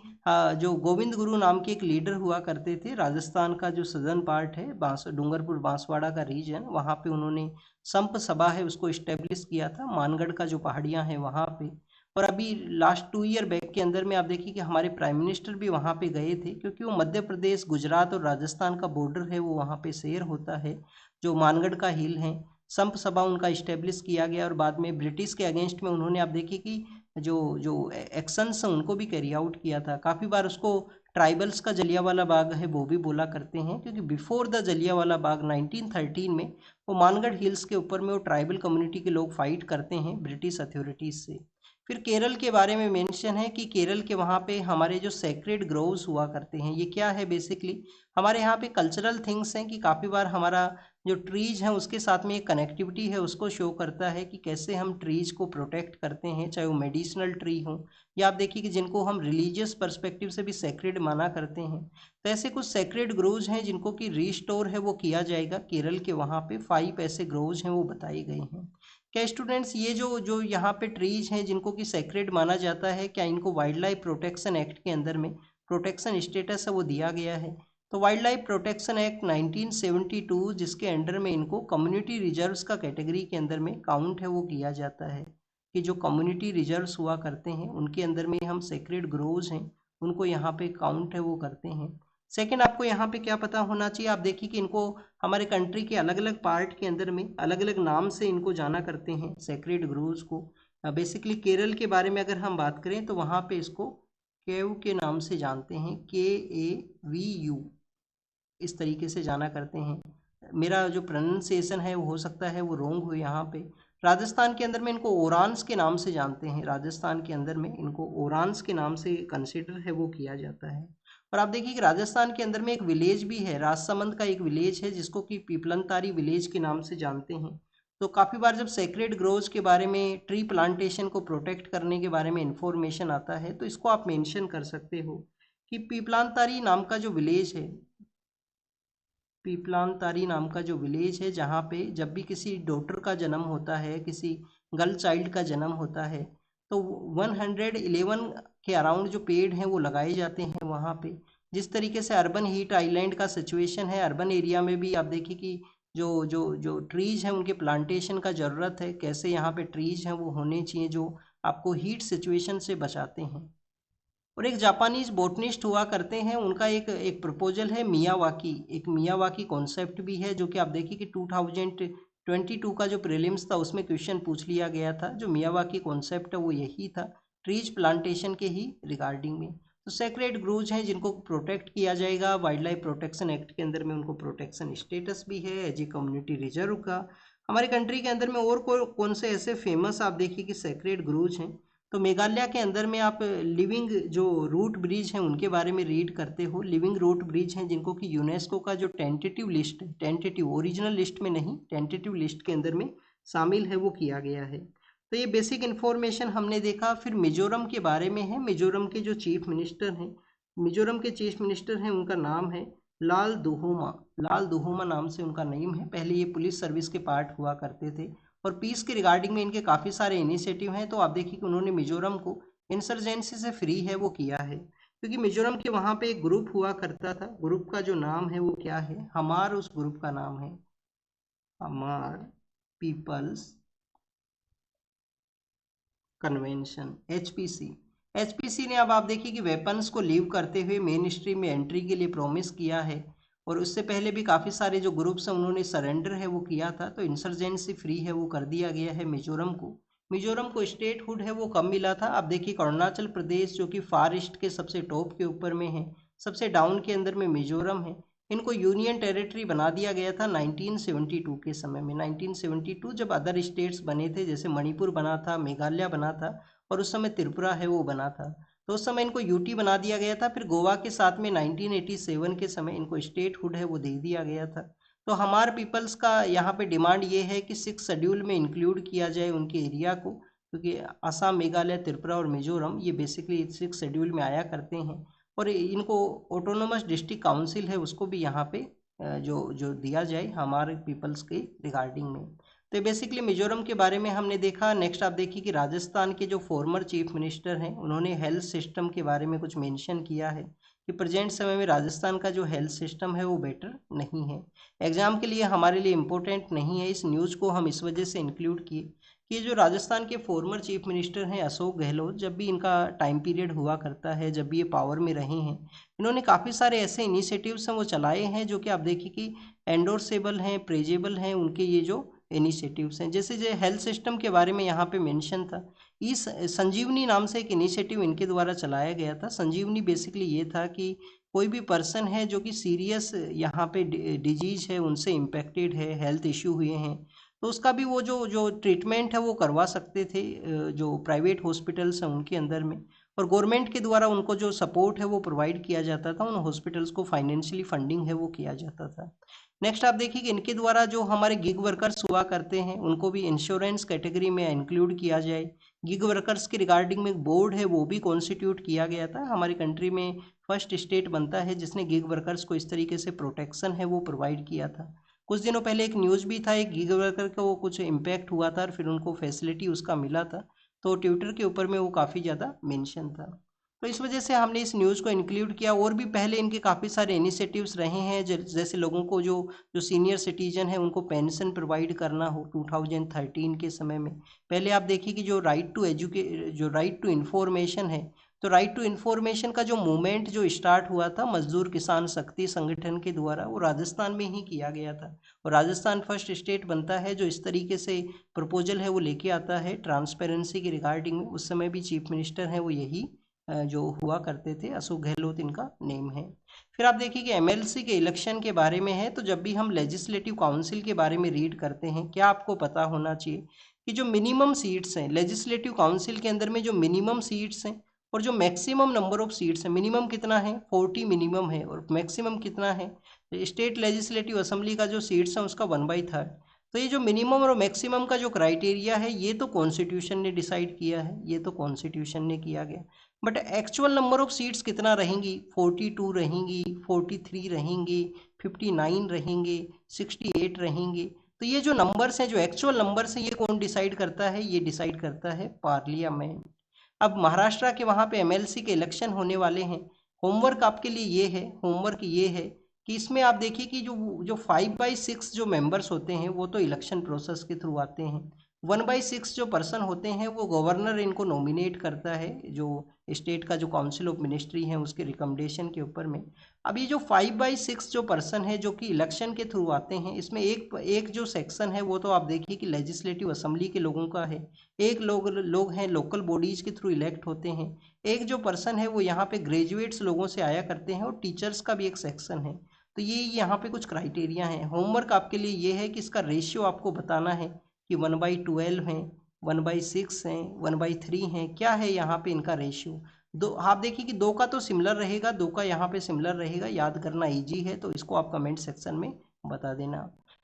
जो गोविंद गुरु नाम के एक लीडर हुआ करते थे, राजस्थान का जो सदर्न पार्ट है डूंगरपुर बांसवाड़ा का रीजन, वहाँ पे उन्होंने संप सभा है उसको इस्टेब्लिश किया था मानगढ़ का जो पहाड़ियाँ हैं वहाँ पे। और अभी लास्ट 2 ईयर बैक के अंदर में आप देखिए कि हमारे प्राइम मिनिस्टर भी वहाँ पे गए थे, क्योंकि वो मध्य प्रदेश गुजरात और राजस्थान का बॉर्डर है वो वहाँ पे शेयर होता है। जो मानगढ़ का हिल है, संप सभा उनका इस्टेब्लिश किया गया और बाद में ब्रिटिश के अगेंस्ट में उन्होंने आप देखिए कि जो जो एक्शंस हैं उनको भी कैरी आउट किया था। काफ़ी बार उसको ट्राइबल्स का जलियांवाला बाग है वो भी बोला करते हैं, क्योंकि बिफोर द जलियांवाला बाग 1913 में वो मानगढ़ हिल्स के ऊपर में वो ट्राइबल कम्युनिटी के लोग फाइट करते हैं ब्रिटिश अथॉरिटीज़ से। फिर केरल के बारे में मेंशन है कि केरल के वहाँ पे हमारे जो सेक्रेड ग्रोव्स हुआ करते हैं, ये क्या है बेसिकली हमारे यहाँ पे कल्चरल थिंग्स हैं कि काफ़ी बार हमारा जो ट्रीज हैं उसके साथ में एक कनेक्टिविटी है उसको शो करता है कि कैसे हम ट्रीज को प्रोटेक्ट करते हैं, चाहे वो मेडिसिनल ट्री हो या आप देखिए कि जिनको हम रिलीजियस पर्सपेक्टिव से भी सेक्रेड माना करते हैं। तो ऐसे कुछ सेक्रेड ग्रोव्स हैं जिनको कि रीस्टोर है वो किया जाएगा केरल के वहाँ पे 5 ऐसे ग्रोव्स हैं वो बताए गए हैं। क्या स्टूडेंट्स ये जो जो यहाँ पे ट्रीज हैं जिनको कि सेक्रेड माना जाता है, क्या इनको वाइल्ड लाइफ प्रोटेक्शन एक्ट के अंदर में प्रोटेक्शन स्टेटस है वो दिया गया है? तो वाइल्ड लाइफ प्रोटेक्शन एक्ट 1972 जिसके अंडर में इनको कम्युनिटी रिजर्व्स का कैटेगरी के अंदर में काउंट है वो किया जाता है कि जो कम्युनिटी रिजर्व्स हुआ करते हैं उनके अंदर में हम सेक्रेड ग्रोव्स हैं उनको यहाँ पे काउंट है वो करते हैं। सेकंड आपको यहाँ पे क्या पता होना चाहिए, आप देखिए कि इनको हमारे कंट्री के अलग अलग पार्ट के अंदर में अलग अलग नाम से इनको जाना करते हैं सेक्रेड ग्रोव्स को। बेसिकली केरल के बारे में अगर हम बात करें तो वहाँ पे इसको केव के नाम से जानते हैं, KAVU इस तरीके से जाना करते हैं। मेरा जो प्रोनाउंसिएशन है वो हो सकता है वो रोंग हो यहाँ पे। राजस्थान के अंदर में इनको ओरांस के नाम से जानते हैं, राजस्थान के अंदर में इनको ओरांस के नाम से कंसिडर है वो किया जाता है। और आप देखिए कि राजस्थान के अंदर में एक विलेज भी है, राजसमंद का एक विलेज है जिसको कि पीपलंतारी विलेज के नाम से जानते हैं। तो काफ़ी बार जब सेक्रेड ग्रोव्स के बारे में ट्री प्लांटेशन को प्रोटेक्ट करने के बारे में इंफॉर्मेशन आता है तो इसको आप मेंशन कर सकते हो कि पीपलांतारी नाम का जो विलेज है, पीपलांतारी नाम का जो विलेज है जहाँ पे जब भी किसी डॉटर का जन्म होता है, किसी गर्ल चाइल्ड का जन्म होता है, तो 111 के अराउंड जो पेड़ हैं वो लगाए जाते हैं वहाँ पे। जिस तरीके से अर्बन हीट आइलैंड का सिचुएशन है, अर्बन एरिया में भी आप देखिए कि जो जो जो ट्रीज हैं उनके प्लांटेशन का ज़रूरत है, कैसे यहाँ पे ट्रीज हैं वो होने चाहिए जो आपको हीट सिचुएशन से बचाते हैं। और एक जापानीज बोटनिस्ट हुआ करते हैं, उनका एक प्रपोजल है मियावाकी, एक मियावाकी कॉन्सेप्ट भी है, जो कि आप देखिए कि 2022 का जो प्रीलिम्स था उसमें क्वेश्चन पूछ लिया गया था। जो मियावाकी कॉन्सेप्ट है वो यही था, ट्रीज प्लांटेशन के ही रिगार्डिंग में। तो सेक्रेड ग्रूव्स हैं जिनको प्रोटेक्ट किया जाएगा, वाइल्ड लाइफ प्रोटेक्शन एक्ट के अंदर में उनको प्रोटेक्शन स्टेटस भी है एज ए कम्युनिटी रिजर्व का। हमारे कंट्री के अंदर में और कौन से ऐसे फेमस आप देखिए कि सेक्रेड ग्रूव्स हैं, तो मेघालय के अंदर में आप लिविंग जो रूट ब्रिज हैं उनके बारे में रीड करते हो। लिविंग रूट ब्रिज हैं जिनको कि यूनेस्को का जो टेंटेटिव लिस्ट है, टेंटेटिव ओरिजिनल लिस्ट में नहीं, टेंटेटिव लिस्ट के अंदर में शामिल है, वो किया गया है। तो ये बेसिक इन्फॉर्मेशन हमने देखा। फिर मिजोरम के बारे में है। मिजोरम के जो चीफ मिनिस्टर हैं, मिजोरम के चीफ मिनिस्टर हैं, उनका नाम है लाल दुहोमा। लाल दुहोमा नाम से उनका नेम है। पहले ये पुलिस सर्विस के पार्ट हुआ करते थे और पीस के रिगार्डिंग में इनके काफ़ी सारे इनिशिएटिव हैं। तो आप देखिए कि उन्होंने मिजोरम को इंसर्जेंसी से फ्री है वो किया है, क्योंकि मिजोरम के वहाँ पे एक ग्रुप हुआ करता था। ग्रुप का जो नाम है वो क्या है, हमार, उस ग्रुप का नाम है हमार पीपल्स कन्वेंशन, एचपीसी। एचपीसी ने अब आप देखिए कि वेपन्स को लीव करते हुए मेन स्ट्रीम में एंट्री के लिए प्रॉमिस किया है, और उससे पहले भी काफ़ी सारे जो ग्रुप्स हैं उन्होंने सरेंडर है वो किया था। तो इंसर्जेंसी फ्री है वो कर दिया गया है मिजोरम को। मिजोरम को स्टेटहुड है वो कब मिला था, आप देखिए अरुणाचल प्रदेश जो कि फार ईस्ट के सबसे टॉप के ऊपर में है, सबसे डाउन के अंदर में मिजोरम है, इनको यूनियन टेरिटरी बना दिया गया था 1972 के समय में। 1972 जब अदर स्टेट्स बने थे, जैसे मणिपुर बना था, मेघालय बना था, और उस समय त्रिपुरा है वो बना था, तो उस समय इनको यूटी बना दिया गया था। फिर गोवा के साथ में 1987 के समय इनको स्टेटहुड है वो दे दिया गया था। तो हमार पीपल्स का यहाँ पे डिमांड ये है कि 6 शेड्यूल में इंक्लूड किया जाए उनके एरिया को, क्योंकि असम, मेघालय, त्रिपुरा और मिजोरम ये बेसिकली 6 शेड्यूल में आया करते हैं, और इनको ऑटोनोमस डिस्ट्रिक्ट काउंसिल है उसको भी यहाँ पे जो जो दिया जाए हमारे पीपल्स के रिगार्डिंग में। तो बेसिकली मिजोरम के बारे में हमने देखा। नेक्स्ट आप देखिए कि राजस्थान के जो फॉर्मर चीफ मिनिस्टर हैं उन्होंने हेल्थ सिस्टम के बारे में कुछ मेंशन किया है कि प्रेजेंट समय में राजस्थान का जो हेल्थ सिस्टम है वो बेटर नहीं है। एग्जाम के लिए हमारे लिए इम्पोर्टेंट नहीं है, इस न्यूज़ को हम इस वजह से इंक्लूड किए कि जो राजस्थान के फॉर्मर चीफ मिनिस्टर हैं अशोक गहलोत, जब भी इनका टाइम पीरियड हुआ करता है, जब भी ये पावर में रहे हैं, इन्होंने काफ़ी सारे ऐसे इनिशिएटिव्स हैं वो चलाए हैं जो कि आप देखिए कि एंडोर्सेबल हैं, प्रेजेबल हैं उनके ये जो इनिशिएटिव्स हैं। जैसे जो हेल्थ सिस्टम के बारे में यहाँ पे मेंशन था, इस संजीवनी नाम से एक इनिशिएटिव इनके द्वारा चलाया गया था। संजीवनी बेसिकली ये था कि कोई भी पर्सन है जो कि सीरियस यहाँ पे डिजीज है, उनसे इम्पेक्टेड है, हेल्थ इश्यू हुए हैं, तो उसका भी वो जो जो ट्रीटमेंट है वो करवा सकते थे जो प्राइवेट हॉस्पिटल्स हैं उनके अंदर में, और गवर्नमेंट के द्वारा उनको जो सपोर्ट है वो प्रोवाइड किया जाता था, उन हॉस्पिटल्स को फाइनेंशियली फंडिंग है वो किया जाता था। नेक्स्ट आप देखिए कि इनके द्वारा जो हमारे गिग वर्कर्स हुआ करते हैं उनको भी इंश्योरेंस कैटेगरी में इंक्लूड किया जाए। गिग वर्कर्स के रिगार्डिंग में एक बोर्ड है वो भी कॉन्स्टिट्यूट किया गया था। हमारी कंट्री में फर्स्ट स्टेट बनता है जिसने गिग वर्कर्स को इस तरीके से प्रोटेक्शन है वो प्रोवाइड किया था। कुछ दिनों पहले एक न्यूज़ भी था, एक गिग वर्कर को कुछ इम्पैक्ट हुआ था और फिर उनको फैसिलिटी उसका मिला था, तो ट्विटर के ऊपर में वो काफ़ी ज़्यादा मेंशन था। तो इस वजह से हमने इस न्यूज़ को इंक्लूड किया। और भी पहले इनके काफ़ी सारे इनिशिएटिव्स रहे हैं, जैसे लोगों को जो जो सीनियर सिटीजन है उनको पेंशन प्रोवाइड करना हो 2013 के समय में। पहले आप देखिए कि जो राइट टू इन्फॉर्मेशन है, तो राइट टू इन्फॉर्मेशन का जो मूवमेंट जो स्टार्ट हुआ था मजदूर किसान शक्ति संगठन के द्वारा, वो राजस्थान में ही किया गया था, और राजस्थान फर्स्ट स्टेट बनता है जो इस तरीके से प्रपोजल है वो लेके आता है ट्रांसपेरेंसी के रिगार्डिंग में। उस समय भी चीफ मिनिस्टर हैं वो यही जो हुआ करते थे, अशोक गहलोत इनका नेम है। फिर आप देखिए कि एमएलसी के इलेक्शन के बारे में है। तो जब भी हम लेजिस्लेटिव काउंसिल के बारे में रीड करते हैं, क्या आपको पता होना चाहिए कि जो मिनिमम सीट्स हैं लेजिस्लेटिव काउंसिल के अंदर में, जो मिनिमम सीट्स हैं और जो मैक्सिमम नंबर ऑफ सीट्स हैं, मिनिमम कितना है 40 मिनिमम है, और मैक्सिमम कितना है, स्टेट लेजिस्लेटिव असेंबली का जो सीट्स हैं उसका 1/3। तो ये जो मिनिमम और मैक्सिमम का जो क्राइटेरिया है ये तो कॉन्स्टिट्यूशन ने डिसाइड किया है, ये तो कॉन्स्टिट्यूशन ने किया गया, but actual number of seats कितना रहेंगी, 42 रहेंगी, 43 रहेंगी, 59 रहेंगे, 68 रहेंगे। तो ये जो नंबर्स हैं, जो एक्चुअल नंबर्स हैं, ये कौन डिसाइड करता है, ये डिसाइड करता है पार्लियामेंट। अब महाराष्ट्र के वहाँ पे एमएलसी के इलेक्शन होने वाले हैं। होमवर्क आपके लिए ये है, होमवर्क ये है कि इसमें आप देखिए कि जो जो 5/6 जो मेंबर्स होते हैं वो तो इलेक्शन प्रोसेस के थ्रू आते हैं, 1/6 जो पर्सन होते हैं वो गवर्नर इनको नॉमिनेट करता है, जो स्टेट का जो काउंसिल ऑफ मिनिस्ट्री है उसके रिकमेंडेशन के ऊपर में। अब ये जो 5/6 जो पर्सन है जो कि इलेक्शन के थ्रू आते हैं, इसमें एक जो सेक्शन है वो तो आप देखिए कि लेजिस्लेटिव असेंबली के लोगों का है, एक लोग हैं लोकल बॉडीज के थ्रू इलेक्ट होते हैं, एक जो पर्सन है वो यहाँ पे ग्रेजुएट्स लोगों से आया करते हैं, और टीचर्स का भी एक सेक्शन है। तो ये यहाँ पे कुछ क्राइटेरिया हैं। होमवर्क आपके लिए ये है कि इसका रेशियो आपको बताना है कि 1/12 हैं, 1/6 हैं, 1/3 हैं, क्या है यहाँ पे इनका रेशियो। दो आप देखिए कि दो का तो सिमिलर रहेगा, दो का यहाँ पे सिमिलर रहेगा, याद करना इजी है, तो इसको आप कमेंट सेक्शन में बता देना।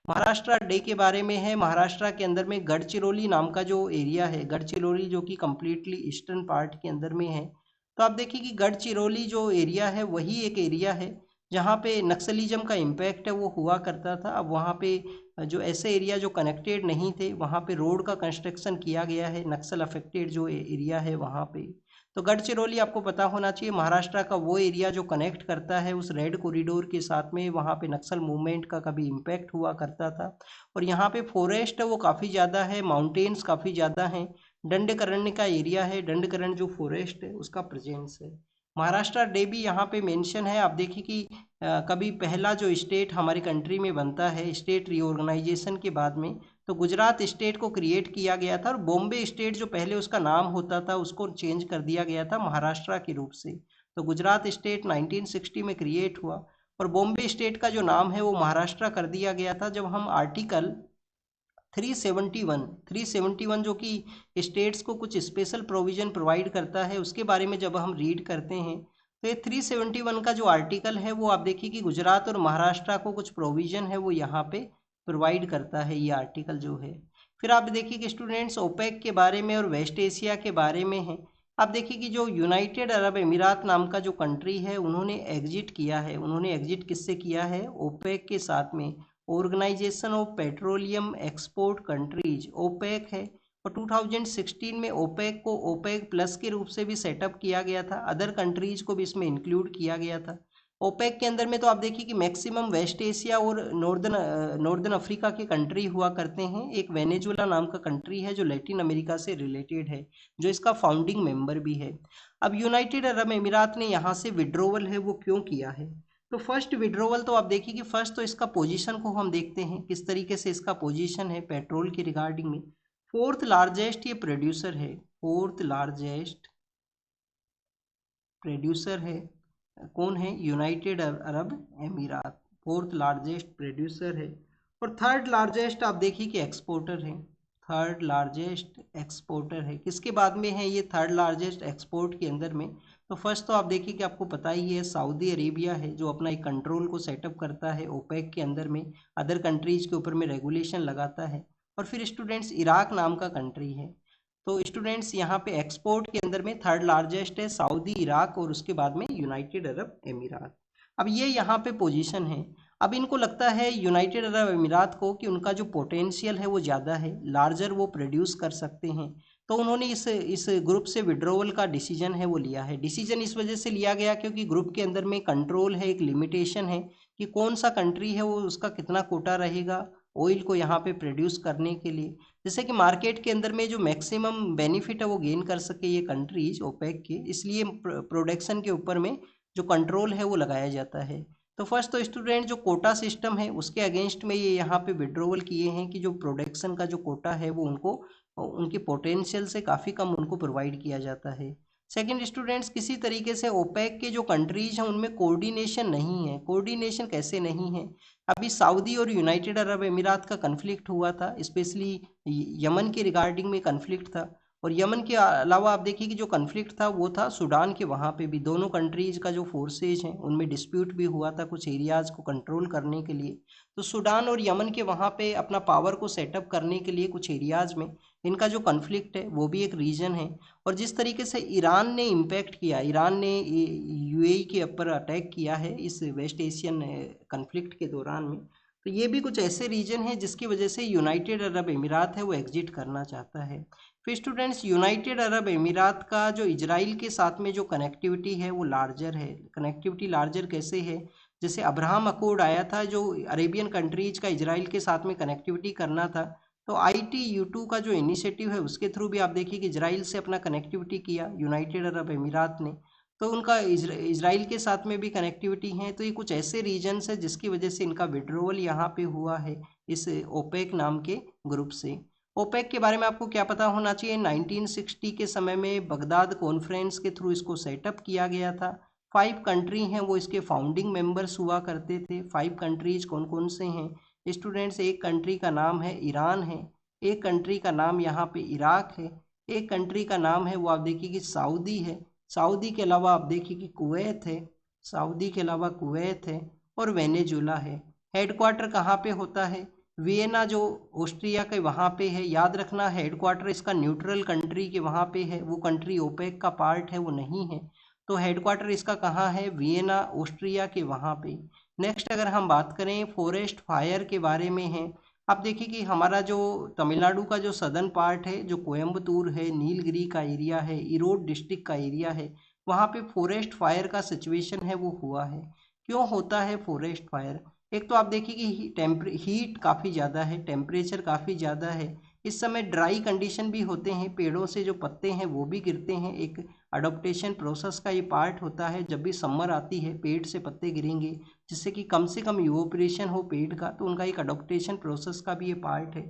महाराष्ट्र डे के बारे में है। महाराष्ट्र के अंदर में गढ़चिरौली नाम का जो एरिया है, गढ़चिरौली जो कि कम्प्लीटली ईस्टर्न पार्ट के अंदर में है, तो आप देखिए कि गढ़चिरौली जो एरिया है वही एक एरिया है जहाँ पे नक्सलिज्म का इम्पैक्ट है वो हुआ करता था। अब वहाँ पे जो ऐसे एरिया जो कनेक्टेड नहीं थे वहाँ पे रोड का कंस्ट्रक्शन किया गया है, नक्सल अफेक्टेड जो एरिया है वहाँ पे। तो गढ़चिरौली आपको पता होना चाहिए महाराष्ट्र का वो एरिया जो कनेक्ट करता है उस रेड कॉरिडोर के साथ में, वहाँ पे नक्सल मूवमेंट का कभी इम्पैक्ट हुआ करता था। और यहाँ पे फॉरेस्ट है वो काफ़ी ज़्यादा है, माउंटेन्स काफ़ी ज़्यादा हैं, दंडकारण्य का एरिया है, दंडकारण्य जो फॉरेस्ट है उसका प्रेजेंस है। महाराष्ट्र डे भी यहाँ पे मेंशन है। आप देखिए कि कभी पहला जो स्टेट हमारी कंट्री में बनता है स्टेट रीऑर्गेनाइजेशन के बाद में, तो गुजरात स्टेट को क्रिएट किया गया था, और बॉम्बे स्टेट जो पहले उसका नाम होता था उसको चेंज कर दिया गया था महाराष्ट्र के रूप से। तो गुजरात स्टेट 1960 में क्रिएट हुआ, और बॉम्बे स्टेट का जो नाम है वो महाराष्ट्र कर दिया गया था जब हम आर्टिकल 371 जो कि स्टेट्स को कुछ स्पेशल प्रोविजन प्रोवाइड करता है उसके बारे में जब हम रीड करते हैं, तो ये 371 का जो आर्टिकल है वो आप देखिए कि गुजरात और महाराष्ट्र को कुछ प्रोविजन है वो यहाँ पे प्रोवाइड करता है, ये आर्टिकल जो है। फिर आप देखिए कि स्टूडेंट्स ओपेक के बारे में और वेस्ट एशिया के बारे में है। आप देखिए कि जो यूनाइटेड अरब अमीरात नाम का जो कंट्री है उन्होंने एग्जिट किया है। उन्होंने एग्जिट किससे किया है? ओपेक के साथ में, organization of petroleum export countries, OPEC है। और 2016 में ओपेक को ओपेक प्लस के रूप से भी सेटअप किया गया था, अदर कंट्रीज को भी इसमें इंक्लूड किया गया था। ओपेक के अंदर में तो आप देखिए कि मैक्सिमम वेस्ट एशिया और नॉर्दर्न अफ्रीका के कंट्री हुआ करते हैं। एक वेनेजुएला नाम का कंट्री है जो लैटिन अमेरिका से रिलेटेड है, जो इसका फाउंडिंग मेंबर भी है। अब यूनाइटेड अरब अमीरात ने यहाँ से विड्रोवल है वो क्यों किया है? तो फर्स्ट विड्रोवल तो आप देखिए कि फर्स्ट तो इसका पोजीशन को हम देखते हैं किस तरीके से इसका पोजीशन है पेट्रोल के रिगार्डिंग में। फोर्थ लार्जेस्ट ये प्रोड्यूसर है, फोर्थ लार्जेस्ट प्रोड्यूसर है। कौन है? यूनाइटेड अरब अमीरात फोर्थ लार्जेस्ट प्रोड्यूसर है। और थर्ड लार्जेस्ट आप देखिए कि एक्सपोर्टर है, थर्ड लार्जेस्ट एक्सपोर्टर है। किसके बाद में है ये थर्ड लार्जेस्ट एक्सपोर्ट के अंदर में? तो फर्स्ट तो आप देखिए कि आपको पता ही है सऊदी अरेबिया है जो अपना एक कंट्रोल को सेटअप करता है ओपेक के अंदर में, अदर कंट्रीज के ऊपर में रेगुलेशन लगाता है। और फिर स्टूडेंट्स इराक नाम का कंट्री है। तो स्टूडेंट्स यहाँ पे एक्सपोर्ट के अंदर में थर्ड लार्जेस्ट है सऊदी, इराक, और उसके बाद में यूनाइटेड अरब अमीरात। अब ये यहाँ पे पोजीशन है। अब इनको लगता है यूनाइटेड अरब अमीरात को कि उनका जो पोटेंशियल है वो ज़्यादा है, लार्जर वो प्रोड्यूस कर सकते हैं। तो उन्होंने इस ग्रुप से विड्रोवल का डिसीजन है वो लिया है। डिसीजन इस वजह से लिया गया क्योंकि ग्रुप के अंदर में कंट्रोल है, एक लिमिटेशन है कि कौन सा कंट्री है वो उसका कितना कोटा रहेगा ऑयल को यहाँ पे प्रोड्यूस करने के लिए, जैसे कि मार्केट के अंदर में जो मैक्सिमम बेनिफिट है वो गेन कर सके ये कंट्रीज ओपेक के, इसलिए प्रोडक्शन के ऊपर में जो कंट्रोल है वो लगाया जाता है। तो फर्स्ट तो स्टूडेंट जो कोटा सिस्टम है उसके अगेंस्ट में ये यहाँ पे विड्रोवल किए हैं कि जो प्रोडक्शन का जो कोटा है वो उनको उनके पोटेंशियल से काफ़ी कम उनको प्रोवाइड किया जाता है। सेकंड स्टूडेंट्स किसी तरीके से ओपेक के जो कंट्रीज हैं उनमें कोऑर्डिनेशन नहीं है। कोऑर्डिनेशन कैसे नहीं है? अभी सऊदी और यूनाइटेड अरब अमीरात का कन्फ्लिक्ट हुआ था, स्पेशली यमन के रिगार्डिंग में कन्फ्लिक्ट था। और यमन के अलावा आप देखिए कि जो कन्फ्लिक्ट था वो था सूडान के, वहाँ पे भी दोनों कंट्रीज का जो फोर्सेज हैं उनमें डिस्प्यूट भी हुआ था कुछ एरियाज़ को कंट्रोल करने के लिए। तो सूडान और यमन के वहाँ पे अपना पावर को सेटअप करने के लिए कुछ एरियाज़ में इनका जो कन्फ्लिक्ट है वो भी एक रीजन है। और जिस तरीके से ईरान ने इम्पैक्ट किया, ईरान ने यूएई के ऊपर अटैक किया है इस वेस्ट एशियन कन्फ्लिक्ट के दौरान में, तो ये भी कुछ ऐसे रीजन है जिसकी वजह से यूनाइटेड अरब अमीरात है वो एग्जिट करना चाहता है। फिर स्टूडेंट्स यूनाइटेड अरब अमीरात का जो इजराइल के साथ में जो कनेक्टिविटी है वो लार्जर है। कनेक्टिविटी लार्जर कैसे है? जैसे अब्राहम अकॉर्ड आया था जो अरेबियन कंट्रीज का इजराइल के साथ में कनेक्टिविटी करना था, तो ITU2 का जो इनिशिएटिव है उसके थ्रू भी आप देखिए कि इजराइल से अपना कनेक्टिविटी किया यूनाइटेड अरब अमीरात ने, तो उनका इजराइल के साथ में भी कनेक्टिविटी है। तो ये कुछ ऐसे रीजन्स है जिसकी वजह से इनका विड्रोवल यहाँ पे हुआ है इस ओपेक नाम के ग्रुप से। ओपेक के बारे में आपको क्या पता होना चाहिए, 1960 के समय में बगदाद कॉन्फ्रेंस के थ्रू इसको सेटअप किया गया था। 5 कंट्री हैं वो इसके फाउंडिंग मेंबर्स हुआ करते थे। 5 कंट्रीज कौन कौन से हैं स्टूडेंट्स? एक कंट्री का नाम है ईरान है, एक कंट्री का नाम यहाँ पे इराक है, एक कंट्री का नाम है वो आप देखिए कि सऊदी है, सऊदी के अलावा आप देखिए कि कुवैत है, सऊदी के अलावा कुवैत है, और वेनेजुला है। हेडक्वार्टर कहाँ पे होता है? वियना जो ऑस्ट्रिया के वहाँ पे है। याद रखना हेडक्वार्टर इसका न्यूट्रल कंट्री के वहाँ पे है, वो कंट्री ओपेक का पार्ट है वो नहीं है। तो हेडक्वार्टर इसका कहाँ है? वियना ऑस्ट्रिया के वहाँ पे। नेक्स्ट अगर हम बात करें फॉरेस्ट फायर के बारे में है, आप देखिए कि हमारा जो तमिलनाडु का जो सदर्न पार्ट है, जो कोयम्बतूर है, नीलगिरी का एरिया है, इरोड डिस्ट्रिक्ट का एरिया है, वहाँ पे फॉरेस्ट फायर का सिचुएशन है वो हुआ है। क्यों होता है फॉरेस्ट फायर? एक तो आप देखिए कि हीट काफ़ी ज़्यादा है, टेम्परेचर काफ़ी ज़्यादा है, इस समय ड्राई कंडीशन भी होते हैं, पेड़ों से जो पत्ते हैं वो भी गिरते हैं। एक अडोप्टेशन प्रोसेस का ये पार्ट होता है, जब भी समर आती है पेड़ से पत्ते गिरेंगे जिससे कि कम से कम इवोपरेशन हो पेड़ का, तो उनका एक अडोप्टेशन प्रोसेस का भी ये पार्ट है।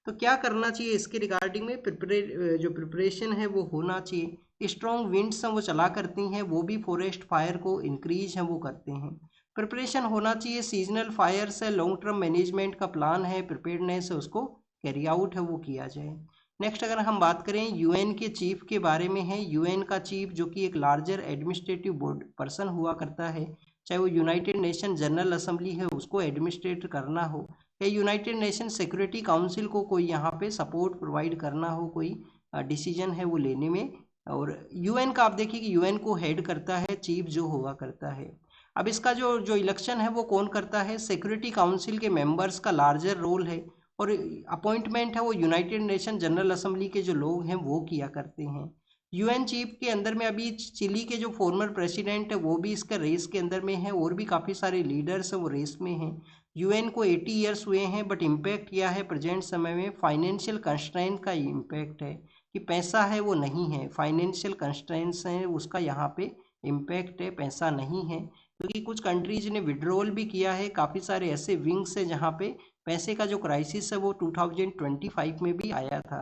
तो क्या करना चाहिए इसके रिगार्डिंग में? जो प्रिपरेशन है वो होना चाहिए। स्ट्रॉन्ग विंड्स हैं वो चला करती हैं, वो भी फॉरेस्ट फायर को इंक्रीज हैं वो करते हैं। प्रिपरेशन होना चाहिए, सीजनल फायर से लॉन्ग टर्म मैनेजमेंट का प्लान है, प्रिपेयर्डनेस है उसको कैरी आउट है वो किया जाए। नेक्स्ट अगर हम बात करें यूएन के चीफ के बारे में है, यूएन का चीफ जो कि एक लार्जर एडमिनिस्ट्रेटिव बोर्ड पर्सन हुआ करता है, चाहे वो यूनाइटेड नेशन जनरल असेंबली है उसको एडमिनिस्ट्रेट करना हो, या यूनाइटेड नेशन सिक्योरिटी काउंसिल को कोई यहाँ पे सपोर्ट प्रोवाइड करना हो, कोई डिसीजन है वो लेने में। और यूएन का आप देखिए कि यूएन को हेड करता है चीफ जो हुआ करता है। अब इसका जो जो इलेक्शन है वो कौन करता है? सिक्योरिटी काउंसिल के मेंबर्स का लार्जर रोल है, और अपॉइंटमेंट है वो यूनाइटेड नेशन जनरल असेंबली के जो लोग हैं वो किया करते हैं। यूएन चीफ के अंदर में अभी चिली के जो फॉर्मर प्रेसिडेंट है वो भी इसका रेस के अंदर में है, और भी काफ़ी सारे लीडर्स हैं वो रेस में हैं। यूएन को 80 ईयर्स हुए हैं, बट इम्पैक्ट क्या है प्रेजेंट समय में? फाइनेंशियल कंस्ट्रेंट का इम्पैक्ट है, कि पैसा है वो नहीं है, फाइनेंशियल कंस्ट्रेंट्स हैं उसका यहाँ पे इम्पैक्ट है, पैसा नहीं है। क्योंकि कुछ कंट्रीज ने विड्रॉल भी किया है, काफ़ी सारे ऐसे विंग्स हैं जहाँ पे पैसे का जो क्राइसिस है वो 2025 में भी आया था।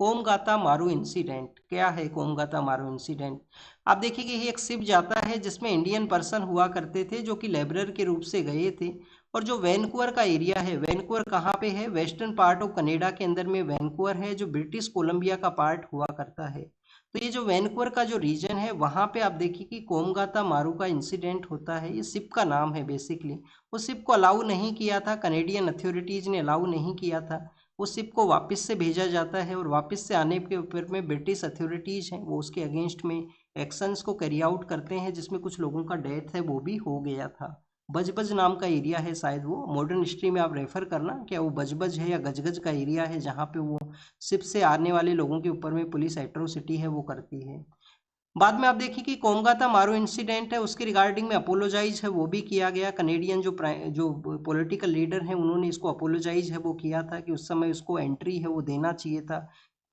कोमगाता मारू इंसिडेंट क्या है? कोमगाता मारू इंसिडेंट आप देखिए कि एक शिप जाता है जिसमें इंडियन पर्सन हुआ करते थे जो कि लेबरर के रूप से गए थे, और जो वैनकूवर का एरिया है, वैनकूवर कहाँ पे है? वेस्टर्न पार्ट ऑफ कनाडा के अंदर में वैनकूवर है, जो ब्रिटिश कोलंबिया का पार्ट हुआ करता है। तो ये जो वैनकूवर का जो रीजन है वहाँ पे आप देखिए कि कोमगाता मारू का इंसिडेंट होता है, ये शिप का नाम है बेसिकली। उस शिप को अलाउ नहीं किया था, कनेडियन अथॉरिटीज़ ने अलाउ नहीं किया था, उस शिप को वापस से भेजा जाता है, और वापस से आने के ऊपर में ब्रिटिश अथॉरिटीज़ हैं वो उसके अगेंस्ट में एक्शंस को कैरी आउट करते हैं, जिसमें कुछ लोगों का डेथ है वो भी हो गया था। बजबज नाम का एरिया है, शायद वो मॉडर्न हिस्ट्री में आप रेफर करना क्या वो बजबज है या गजगज का एरिया है, जहाँ पे वो शिप से आने वाले लोगों के ऊपर में पुलिस एट्रोसिटी है वो करती है। बाद में आप देखिए कि कोमगाता मारू इंसिडेंट है उसके रिगार्डिंग में अपोलोजाइज है वो भी किया गया। कनेडियन जो पॉलिटिकल लीडर हैं उन्होंने इसको अपोलोजाइज है वो किया था कि उस समय उसको एंट्री है वो देना चाहिए था।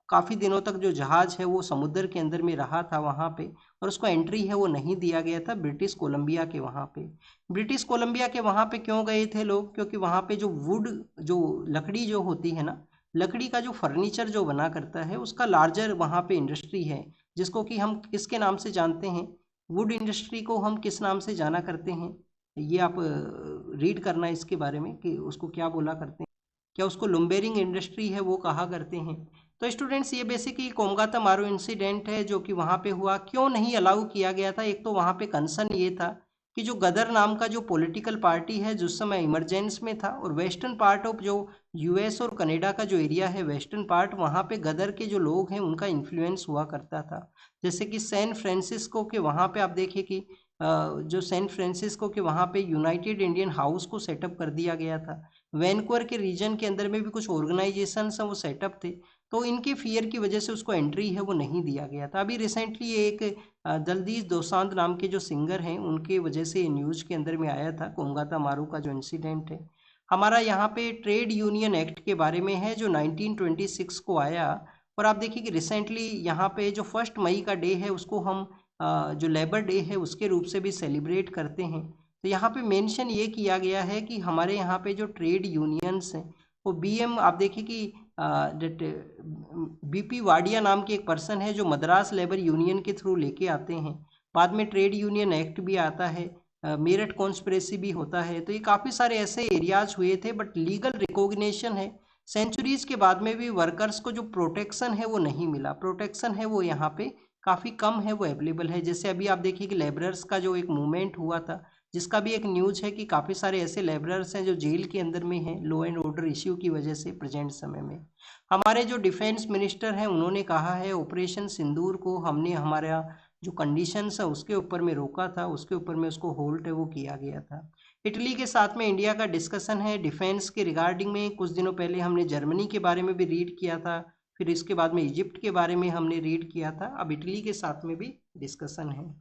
काफ़ी दिनों तक जो जहाज़ है वो समुद्र के अंदर में रहा था वहाँ पे, और उसको एंट्री है वो नहीं दिया गया था ब्रिटिश कोलंबिया के वहाँ पे। ब्रिटिश कोलंबिया के वहाँ पे क्यों गए थे लोग? क्योंकि वहाँ पे जो वुड जो लकड़ी जो होती है ना, लकड़ी का जो फर्नीचर जो बना करता है उसका लार्जर वहाँ पे इंडस्ट्री है, जिसको कि हम किसके नाम से जानते हैं? वुड इंडस्ट्री को हम किस नाम से जाना करते हैं? ये आप रीड करना इसके बारे में कि उसको क्या बोला करते हैं, क्या उसको लुम्बेरिंग इंडस्ट्री है वो कहा करते हैं। तो स्टूडेंट्स ये बेसिकली कोमगाता मारू इंसिडेंट है जो कि वहाँ पे हुआ। क्यों नहीं अलाउ किया गया था? एक तो वहाँ पे कंसर्न ये था कि जो गदर नाम का जो पॉलिटिकल पार्टी है जिस समय इमरजेंस में था, और वेस्टर्न पार्ट ऑफ जो यूएस और कनाडा का जो एरिया है वेस्टर्न पार्ट, वहाँ पे गदर के जो लोग हैं उनका इन्फ्लुएंस हुआ करता था। जैसे कि सैन फ्रांसिस्को के वहाँ पे आप देखिए कि जो सैन फ्रांसिस्को के वहाँ पे यूनाइटेड इंडियन हाउस को सेटअप कर दिया गया था। वैनकूवर के रीजन के अंदर में भी कुछ ऑर्गेनाइजेशंस हैं वो सेटअप थे, तो इनके फियर की वजह से उसको एंट्री है वो नहीं दिया गया था। अभी रिसेंटली एक दलजीत दोसांझ नाम के जो सिंगर हैं उनके वजह से न्यूज़ के अंदर में आया था कोमगाता मारू का जो इंसिडेंट है। हमारा यहाँ पे ट्रेड यूनियन एक्ट के बारे में है जो 1926 को आया। और आप देखिए कि रिसेंटली यहाँ पे जो 1 मई का डे है उसको हम जो लेबर डे है उसके रूप से भी सेलिब्रेट करते हैं। तो यहाँ पे मेंशन ये किया गया है कि हमारे यहाँ पे जो ट्रेड यूनियंस हैं वो बीएम, आप देखिए कि बीपी वाडिया नाम के एक पर्सन है जो मद्रास लेबर यूनियन के थ्रू लेके आते हैं। बाद में ट्रेड यूनियन एक्ट भी आता है, मेरठ कॉन्स्पिरेसी भी होता है। तो ये काफ़ी सारे ऐसे एरियाज हुए थे, बट लीगल रिकॉग्निशन है सेंचुरीज के बाद में भी वर्कर्स को जो प्रोटेक्शन है वो नहीं मिला। प्रोटेक्शन है वो यहाँ पे काफ़ी कम है, वो अवेलेबल है। जैसे अभी आप देखिए कि लेबरर्स का जो एक मूवमेंट हुआ था, जिसका भी एक न्यूज़ है कि काफ़ी सारे ऐसे लेबरर्स हैं जो जेल के अंदर में हैं लॉ एंड ऑर्डर इश्यू की वजह से प्रेजेंट समय में। हमारे जो डिफेंस मिनिस्टर हैं उन्होंने कहा है ऑपरेशन सिंदूर को हमने हमारा जो कंडीशंस है उसके ऊपर में रोका था, उसके ऊपर में उसको होल्ड है वो किया गया था। इटली के साथ में इंडिया का डिस्कशन है डिफेंस के रिगार्डिंग में। कुछ दिनों पहले हमने जर्मनी के बारे में भी रीड किया था, फिर इसके बाद में इजिप्ट के बारे में हमने रीड किया था, अब इटली के साथ में भी डिस्कशन है।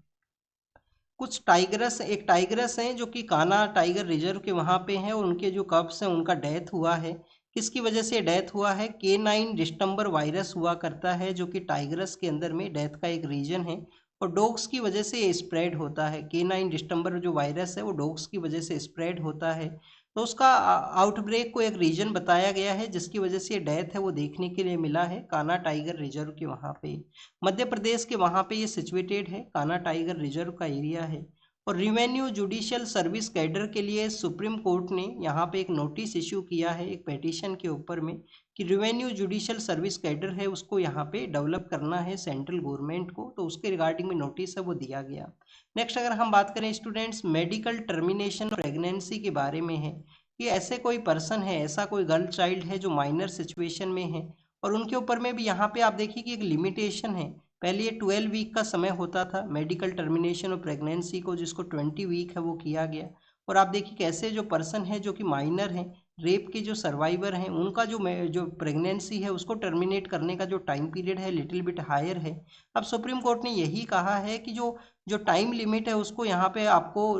कुछ टाइगरस, एक टाइगरस हैं जो कि कान्हा टाइगर रिजर्व के वहाँ पे हैं और उनके जो कब्स हैं उनका डेथ हुआ है। किसकी वजह से डेथ हुआ है? K9 डिस्टेंबर वायरस हुआ करता है जो कि टाइगरस के अंदर में डेथ का एक रीजन है और डॉग्स की वजह से ये स्प्रेड होता है। K9 डिस्टेंबर जो वायरस है वो डॉग्स की वजह से स्प्रेड होता है। तो उसका आउटब्रेक को एक रीजन बताया गया है जिसकी वजह से डेथ है वो देखने के लिए मिला है कान्हा टाइगर रिजर्व के वहाँ पे। मध्य प्रदेश के वहाँ पे ये सिचुएटेड है, कान्हा टाइगर रिजर्व का एरिया है। और रिवेन्यू जुडिशियल सर्विस कैडर के लिए सुप्रीम कोर्ट ने यहाँ पे एक नोटिस इशू किया है एक पेटिशन के ऊपर में कि रिवेन्यू जुडिशियल सर्विस कैडर है उसको यहाँ पे डेवलप करना है सेंट्रल गवर्नमेंट को, तो उसके रिगार्डिंग में नोटिस है वो दिया गया। नेक्स्ट अगर हम बात करें स्टूडेंट्स मेडिकल टर्मिनेशन प्रेगनेंसी के बारे में है कि ऐसे कोई पर्सन है, ऐसा कोई गर्ल चाइल्ड है जो माइनर सिचुएशन में है और उनके ऊपर में भी यहाँ पे आप देखिए कि एक लिमिटेशन है। पहले ये 12 वीक का समय होता था मेडिकल टर्मिनेशन और प्रेगनेंसी को, जिसको 20 वीक है वो किया गया। और आप देखिए कैसे जो पर्सन है जो कि माइनर हैं, रेप के जो सर्वाइवर हैं, उनका जो प्रेगनेंसी है उसको टर्मिनेट करने का जो टाइम पीरियड है लिटिल बिट हायर है। अब सुप्रीम कोर्ट ने यही कहा है कि जो जो टाइम लिमिट है उसको यहाँ पे आपको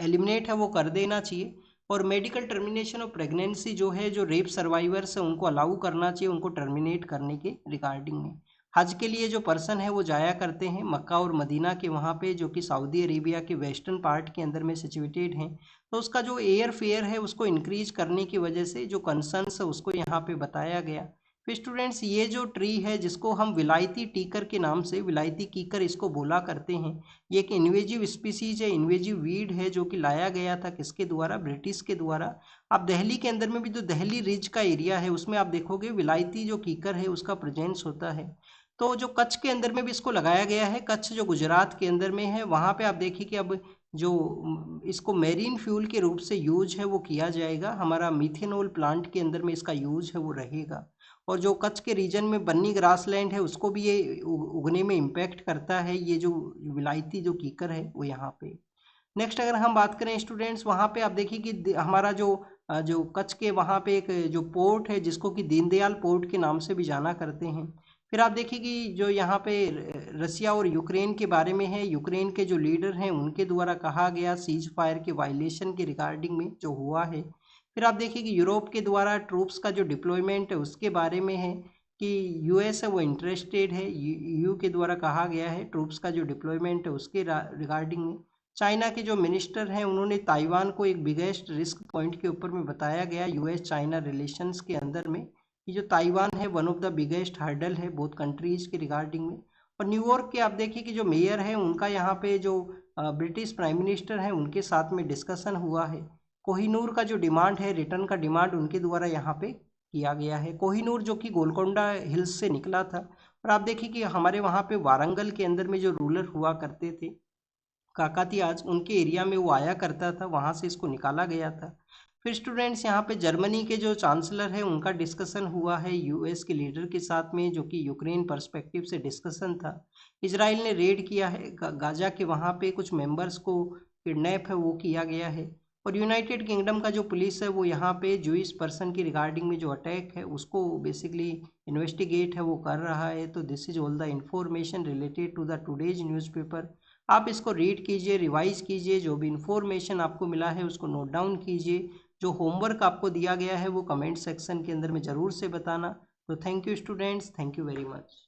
एलिमिनेट है वो कर देना चाहिए और मेडिकल टर्मिनेशन ऑफ प्रेगनेंसी जो है जो रेप सर्वाइवर्स है उनको अलाउ करना चाहिए उनको टर्मिनेट करने के रिगार्डिंग में। हज के लिए जो पर्सन है वो जाया करते हैं मक्का और मदीना के वहाँ पे जो कि सऊदी अरेबिया के वेस्टर्न पार्ट के अंदर में सिचुएटेड हैं, तो उसका जो एयर फेयर है उसको इंक्रीज करने की वजह से जो कंसर्न्स है उसको यहाँ पे बताया गया। फिर स्टूडेंट्स ये जो ट्री है जिसको हम विलायती टीकर के नाम से विलायती कीकर इसको बोला करते हैं, ये एक इन्वेजिव स्पीसीज है, इन्वेजिव वीड है जो कि लाया गया था किसके द्वारा? ब्रिटिश के द्वारा। आप दिल्ली के अंदर में भी जो दिल्ली रिज का एरिया है उसमें आप देखोगे विलायती जो कीकर है उसका प्रेजेंस होता है। तो जो कच्छ के अंदर में भी इसको लगाया गया है, कच्छ जो गुजरात के अंदर में है वहाँ पे आप देखिए कि अब जो इसको मेरीन फ्यूल के रूप से यूज है वो किया जाएगा, हमारा मिथेनॉल प्लांट के अंदर में इसका यूज है वो रहेगा। और जो कच्छ के रीजन में बन्नी ग्रासलैंड है उसको भी ये उगने में इम्पैक्ट करता है, ये जो विलायती जो कीकर है वो यहाँ पे। नेक्स्ट अगर हम बात करें स्टूडेंट्स वहाँ पे आप देखिए कि हमारा जो कच्छ के वहाँ पे एक जो पोर्ट है जिसको कि दीनदयाल पोर्ट के नाम से भी जाना करते हैं। फिर आप देखिए कि जो यहाँ पे रसिया और यूक्रेन के बारे में है, यूक्रेन के जो लीडर हैं उनके द्वारा कहा गया सीज फायर के वायलेशन के रिगार्डिंग में जो हुआ है। फिर आप देखिए कि यूरोप के द्वारा ट्रूप्स का जो डिप्लॉयमेंट है उसके बारे में है कि यूएस है वो इंटरेस्टेड है, यूयू के द्वारा कहा गया है ट्रूप्स का जो डिप्लॉयमेंट है उसके रिगार्डिंग में। चाइना के जो मिनिस्टर हैं उन्होंने ताइवान को एक बिगेस्ट रिस्क पॉइंट के ऊपर में बताया गया यूएस चाइना रिलेशंस के अंदर में कि जो ताइवान है one of the biggest hurdle है बोथ कंट्रीज के रिगार्डिंग में। और न्यूयॉर्क के आप देखिए कि जो मेयर है उनका यहाँ पे जो ब्रिटिश प्राइम मिनिस्टर हैं उनके साथ में डिस्कशन हुआ है। कोहिनूर का जो डिमांड है रिटर्न का डिमांड उनके द्वारा यहाँ पे किया गया है। कोहिनूर जो कि गोलकोंडा हिल्स से निकला था। और आप देखिए कि हमारे वहाँ पे वारंगल के अंदर में जो रूलर हुआ करते थे काकातियाज, उनके एरिया में वो आया करता था, वहाँ से इसको निकाला गया था। फिर स्टूडेंट्स यहाँ पे जर्मनी के जो चांसलर है उनका डिस्कशन हुआ है यूएस के लीडर के साथ में जो कि यूक्रेन पर्सपेक्टिव से डिस्कशन था। इजराइल ने रेड किया है गाजा के, वहाँ पे कुछ मेंबर्स को किडनैप है वो किया गया है। और यूनाइटेड किंगडम का जो पुलिस है वो यहाँ पे जूइश पर्सन की रिगार्डिंग में जो अटैक है उसको बेसिकली इन्वेस्टिगेट है वो कर रहा है। तो this is all the information related to the today's newspaper. आप इसको रीड कीजिए, रिवाइज कीजिए, जो भी इन्फॉर्मेशन आपको मिला है उसको नोट डाउन कीजिए। जो होमवर्क आपको दिया गया है वो कमेंट सेक्शन के अंदर में ज़रूर से बताना। तो thank you students, thank you very much.